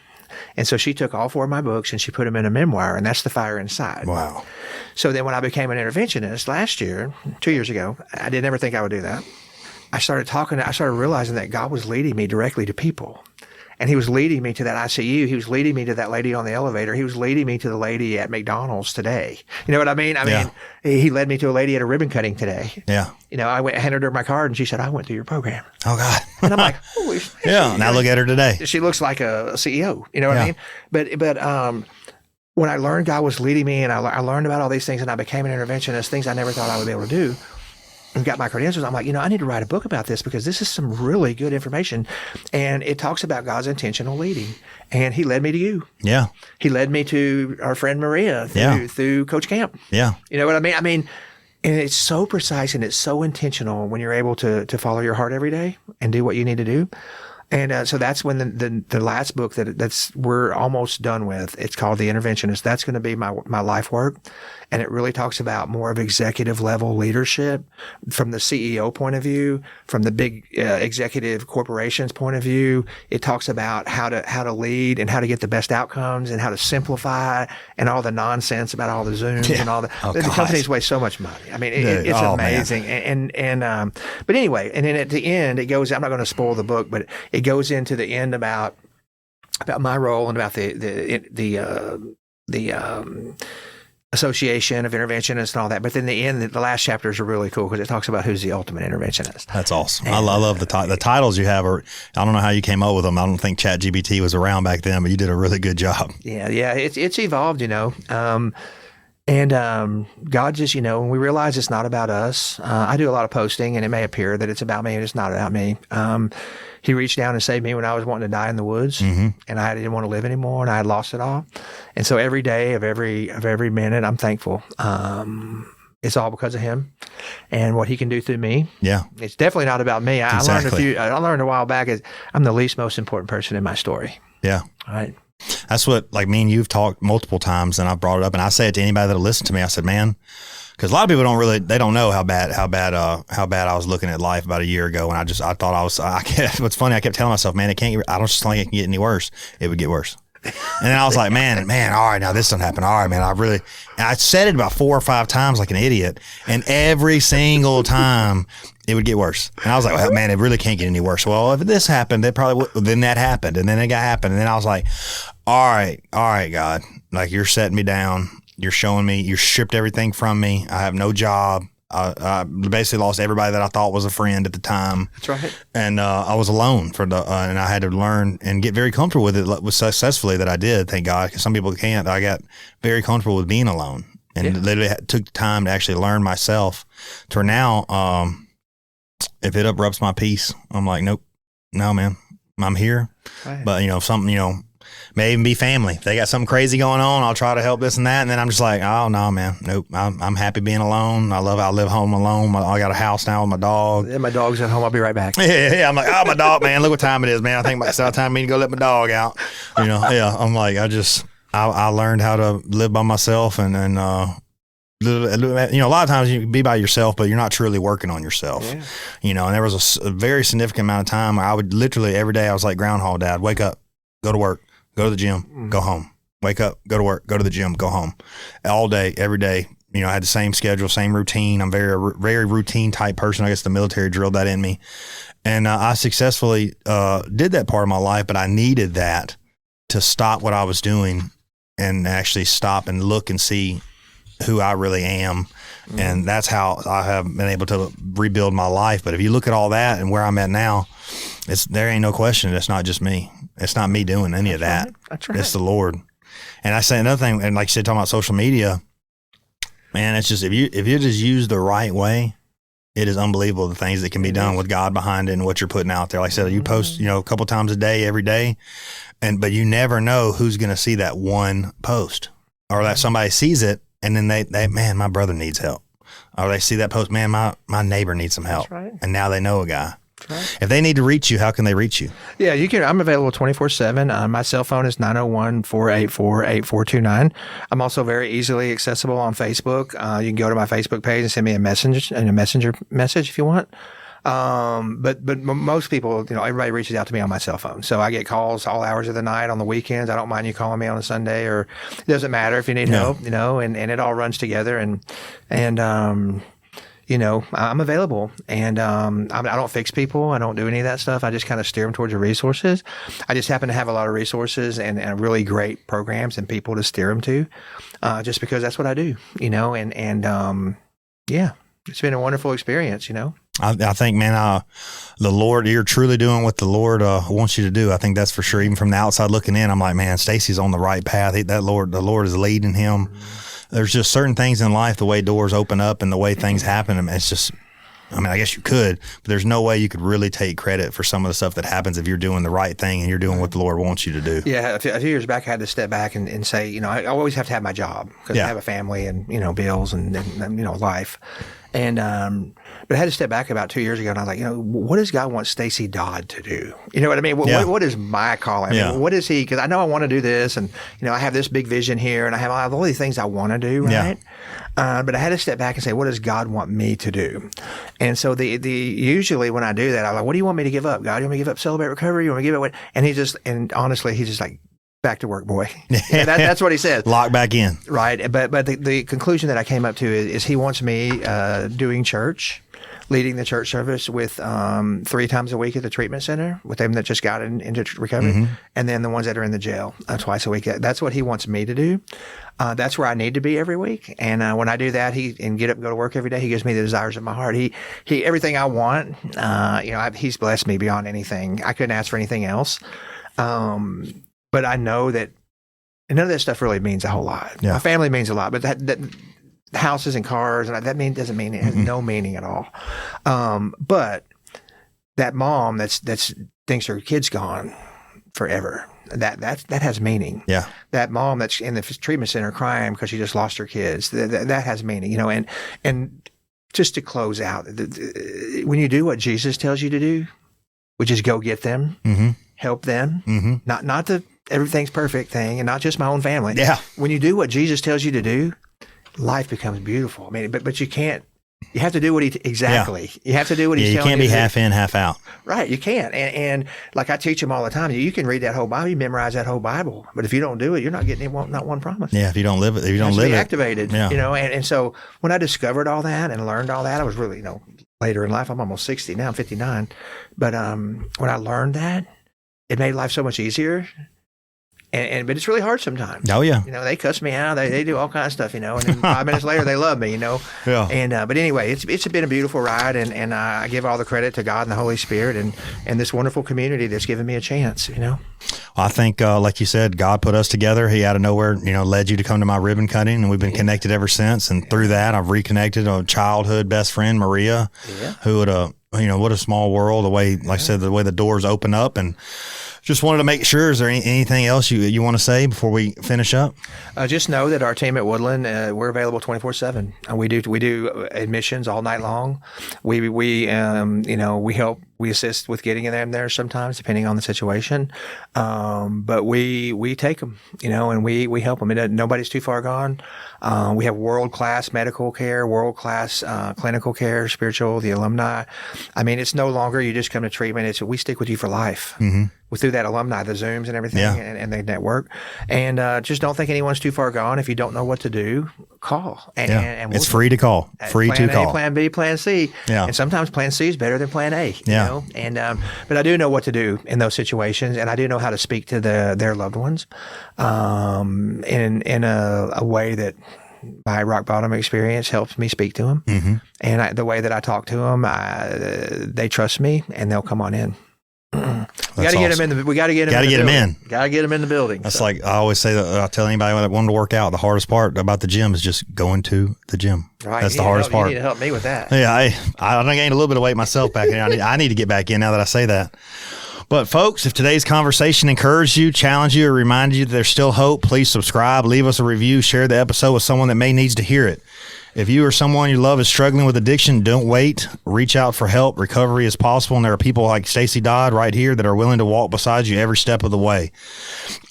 And so she took all 4 of my books and she put them in a memoir, and that's The Fire Inside. Wow. So then when I became an interventionist last year, 2 years ago, I didn't ever think I would do that. I started realizing that God was leading me directly to people. And he was leading me to that ICU. He was leading me to that lady on the elevator. He was leading me to the lady at McDonald's today. You know what I mean? I mean, he led me to a lady at a ribbon cutting today. Yeah. I handed her my card and she said, I went through your program. Oh, God. And I'm like, holy shit. Yeah. Now look at her today. She looks like a CEO. You know what I mean? But when I learned God was leading me and I learned about all these things and I became an interventionist, things I never thought I would be able to do, and got my credentials, I'm like, I need to write a book about this because this is some really good information. And it talks about God's intentional leading. And he led me to you. Yeah. He led me to our friend Maria through Coach Camp. Yeah. You know what I mean? I mean, and it's so precise and it's so intentional when you're able to follow your heart every day and do what you need to do. And so that's when the last book that's we're almost done with. It's called The Interventionist. That's going to be my life work, and it really talks about more of executive level leadership from the CEO point of view, from the big executive corporations point of view. It talks about how to lead and how to get the best outcomes and how to simplify and all the nonsense about all the Zooms and all the companies waste so much money. I mean, it's amazing. And but anyway, and then at the end it goes. I'm not going to spoil the book, but it goes into the end about my role and about the association of interventionists and all that. But then the end, the last chapters are really cool because it talks about who's the ultimate interventionist. That's awesome. And I love the titles you have. I don't know how you came up with them. I don't think ChatGPT was around back then, but you did a really good job. Yeah. It's evolved, And God just, when we realize it's not about us, I do a lot of posting and it may appear that it's about me and it's not about me. He reached down and saved me when I was wanting to die in the woods and I didn't want to live anymore and I had lost it all. And so every day of every minute, I'm thankful. It's all because of him and what he can do through me. Yeah. It's definitely not about me. Exactly. I learned a while back is I'm the least most important person in my story. Yeah. All right. That's what, me and you've talked multiple times, and I've brought it up, and I say it to anybody that'll listen to me. I said, man, because a lot of people don't know how bad I was looking at life about a year ago, and I thought what's funny, I kept telling myself, man, I don't just think it can get any worse. It would get worse. And then I was like, man, all right, now this don't happen. All right, man, and I said it about 4 or 5 times like an idiot. And every single time it would get worse. And I was like, well, man, it really can't get any worse. Well, if this happened, it probably would. Then that happened. And then it happened. And then I was like, all right, God, like you're setting me down. You're showing me, you stripped everything from me. I have no job. I basically lost everybody that I thought was a friend at the time. That's right. And I was alone and I had to learn and get very comfortable with it successfully that I did, thank God, because some people can't. I got very comfortable with being alone and literally took time to actually learn myself to where now, if it uprupts my peace, I'm like, nope, no, man, I'm here. Right. But, something, may even be family. If they got something crazy going on, I'll try to help this and that. And then I'm just like, oh, no, man. Nope. I'm happy being alone. I live home alone. I got a house now with my dog. Yeah, my dog's at home. I'll be right back. Yeah. I'm like, oh, my dog, man. Look what time it is, man. I think it's about time for me to go let my dog out. Yeah. I'm like, I learned how to live by myself and a lot of times you can be by yourself, but you're not truly working on yourself. Yeah. And there was a very significant amount of time where I would literally every day I was like Groundhog Dad, wake up, go to work. Go to the gym, go home. Wake up, go to work, go to the gym, go home. All day, every day. I had the same schedule, same routine. I'm very, very routine type person. I guess the military drilled that in me. And I successfully did that part of my life, but I needed that to stop what I was doing and actually stop and look and see who I really am. And that's how I have been able to rebuild my life. But if you look at all that and where I'm at now, there ain't no question. It's not just me. It's not me doing any of that. That's right. It's the Lord. And I say another thing, and like you said, talking about social media, man, it's just if you just use the right way, it is unbelievable the things that can be done with God behind it and what you're putting out there. Like I said, you post, a couple times a day, every day, but you never know who's going to see that one post or that somebody sees it and then they man, my brother needs help. Or they see that post, man, my neighbor needs some help. That's right. And now they know a guy. Right. If they need to reach you, how can they reach you? Yeah, you can. I'm available 24/7. My cell phone is 901-484-8429. I'm also very easily accessible on Facebook. You can go to my Facebook page and send me a messenger message if you want. But most people, everybody reaches out to me on my cell phone. So I get calls all hours of the night on the weekends. I don't mind you calling me on a Sunday, or it doesn't matter if you need help, and it all runs together and I'm available, and I don't fix people. I don't do any of that stuff. I just kind of steer them towards the resources. I just happen to have a lot of resources and really great programs and people to steer them to, just because that's what I do, it's been a wonderful experience, I think, man, the Lord, you're truly doing what the Lord wants you to do. I think that's for sure. Even from the outside looking in, I'm like, man, Stacy's on the right path. The Lord is leading him. There's just certain things in life, the way doors open up and the way things happen. It's just, I guess you could, but there's no way you could really take credit for some of the stuff that happens if you're doing the right thing and you're doing what the Lord wants you to do. Yeah. A few years back, I had to step back and say, I always have to have my job because I have a family and, bills and life. And, but I had to step back about 2 years ago and I was like, what does God want Stacy Dodd to do? You know what I mean? What is my calling? What is he? Because I know I want to do this and, I have this big vision here and I have all these things I want to do, right? Yeah. But I had to step back and say, what does God want me to do? And so usually when I do that, I'm like, what do you want me to give up? God, you want me to give up Celebrate Recovery? You want me to give up what? And honestly, he's just like, back to work, boy. That's what he says. Lock back in. Right. But the conclusion that I came up to is he wants me doing church, leading the church service with 3 times a week at the treatment center with them that just got into recovery, and then the ones that are in the jail twice a week. That's what he wants me to do. That's where I need to be every week. And when I do that, and get up and go to work every day, he gives me the desires of my heart. He everything I want. He's blessed me beyond anything. I couldn't ask for anything else. But I know that none of that stuff really means a whole lot. Yeah. My family means a lot, but that houses and cars and doesn't mean it has no meaning at all. But that mom that thinks her kid's gone forever, that has meaning. Yeah. That mom that's in the treatment center crying because she just lost her kids, that has meaning. And just to close out, when you do what Jesus tells you to do, which is go get them, help them, not the everything's perfect thing, and not just my own family. Yeah. When you do what Jesus tells you to do, life becomes beautiful. But you can't You have to do what exactly. You have to do what he's telling you. You can't be half in, half out. Right, you can't. And like I teach them all the time, you can read that whole Bible, you memorize that whole Bible, but if you don't do it, you're not getting not one promise. Yeah, if you don't live it, if you don't live it, activated. Yeah. And so when I discovered all that and learned all that, I was really later in life. I'm almost 60 now. I'm 59, but when I learned that, it made life so much easier. But it's really hard sometimes. Oh yeah. They cuss me out. They do all kinds of stuff. And then 5 minutes later they love me. Yeah. And but anyway, it's been a beautiful ride, and I give all the credit to God and the Holy Spirit and this wonderful community that's given me a chance. Well, I think, like you said, God put us together. He out of nowhere, led you to come to my ribbon cutting, and we've been connected ever since. And through that, I've reconnected a childhood best friend, Maria, who would what a small world. The way, like I said, the way the doors open up. And just wanted to make sure, is there anything else you want to say before we finish up? Just know that our team at Woodland, we're available 24/7. We do admissions all night long. We help. We assist with getting them there sometimes, depending on the situation. But we take them, and we help them. Nobody's too far gone. We have world-class medical care, world-class clinical care, spiritual, the alumni. I mean, it's no longer you just come to treatment. We stick with you for life. Mm-hmm. Through that alumni, the Zooms and everything, and the network. And just don't think anyone's too far gone. If you don't know what to do, call. And it's free to call. Free to call. Plan B, Plan C. Yeah. And sometimes Plan C is better than Plan A. And but I do know what to do in those situations, and I do know how to speak to their loved ones, in a way that my rock bottom experience helps me speak to them. Mm-hmm. And the way that I talk to them, they trust me, and they'll come on in. We got to get them in. We got to get them. Got to get them in. Got to get them in the building. That's like I always say. That I tell anybody that wanted to work out, the hardest part about the gym is just going to the gym. Right. That's the hardest part. You need to help me with that. Yeah, I gained a little bit of weight myself back there. I need to get back in now that I say that. But folks, if today's conversation encouraged you, challenged you, or reminded you that there's still hope, please subscribe, leave us a review, share the episode with someone that may needs to hear it. If you or someone you love is struggling with addiction, don't wait. Reach out for help. Recovery is possible, and there are people like Stacy Dodd right here that are willing to walk beside you every step of the way.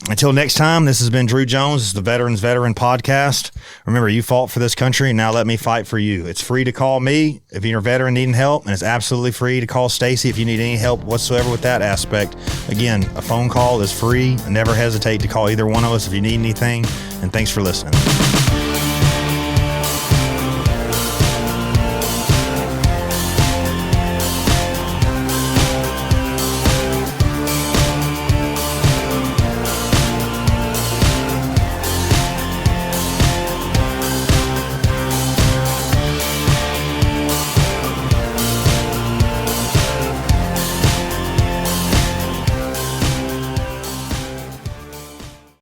Until next time, this has been Drew Jones. This is the Veterans Veteran Podcast. Remember, you fought for this country, and now let me fight for you. It's free to call me if you're a veteran needing help, and it's absolutely free to call Stacy if you need any help whatsoever with that aspect. Again, a phone call is free. Never hesitate to call either one of us if you need anything, and thanks for listening.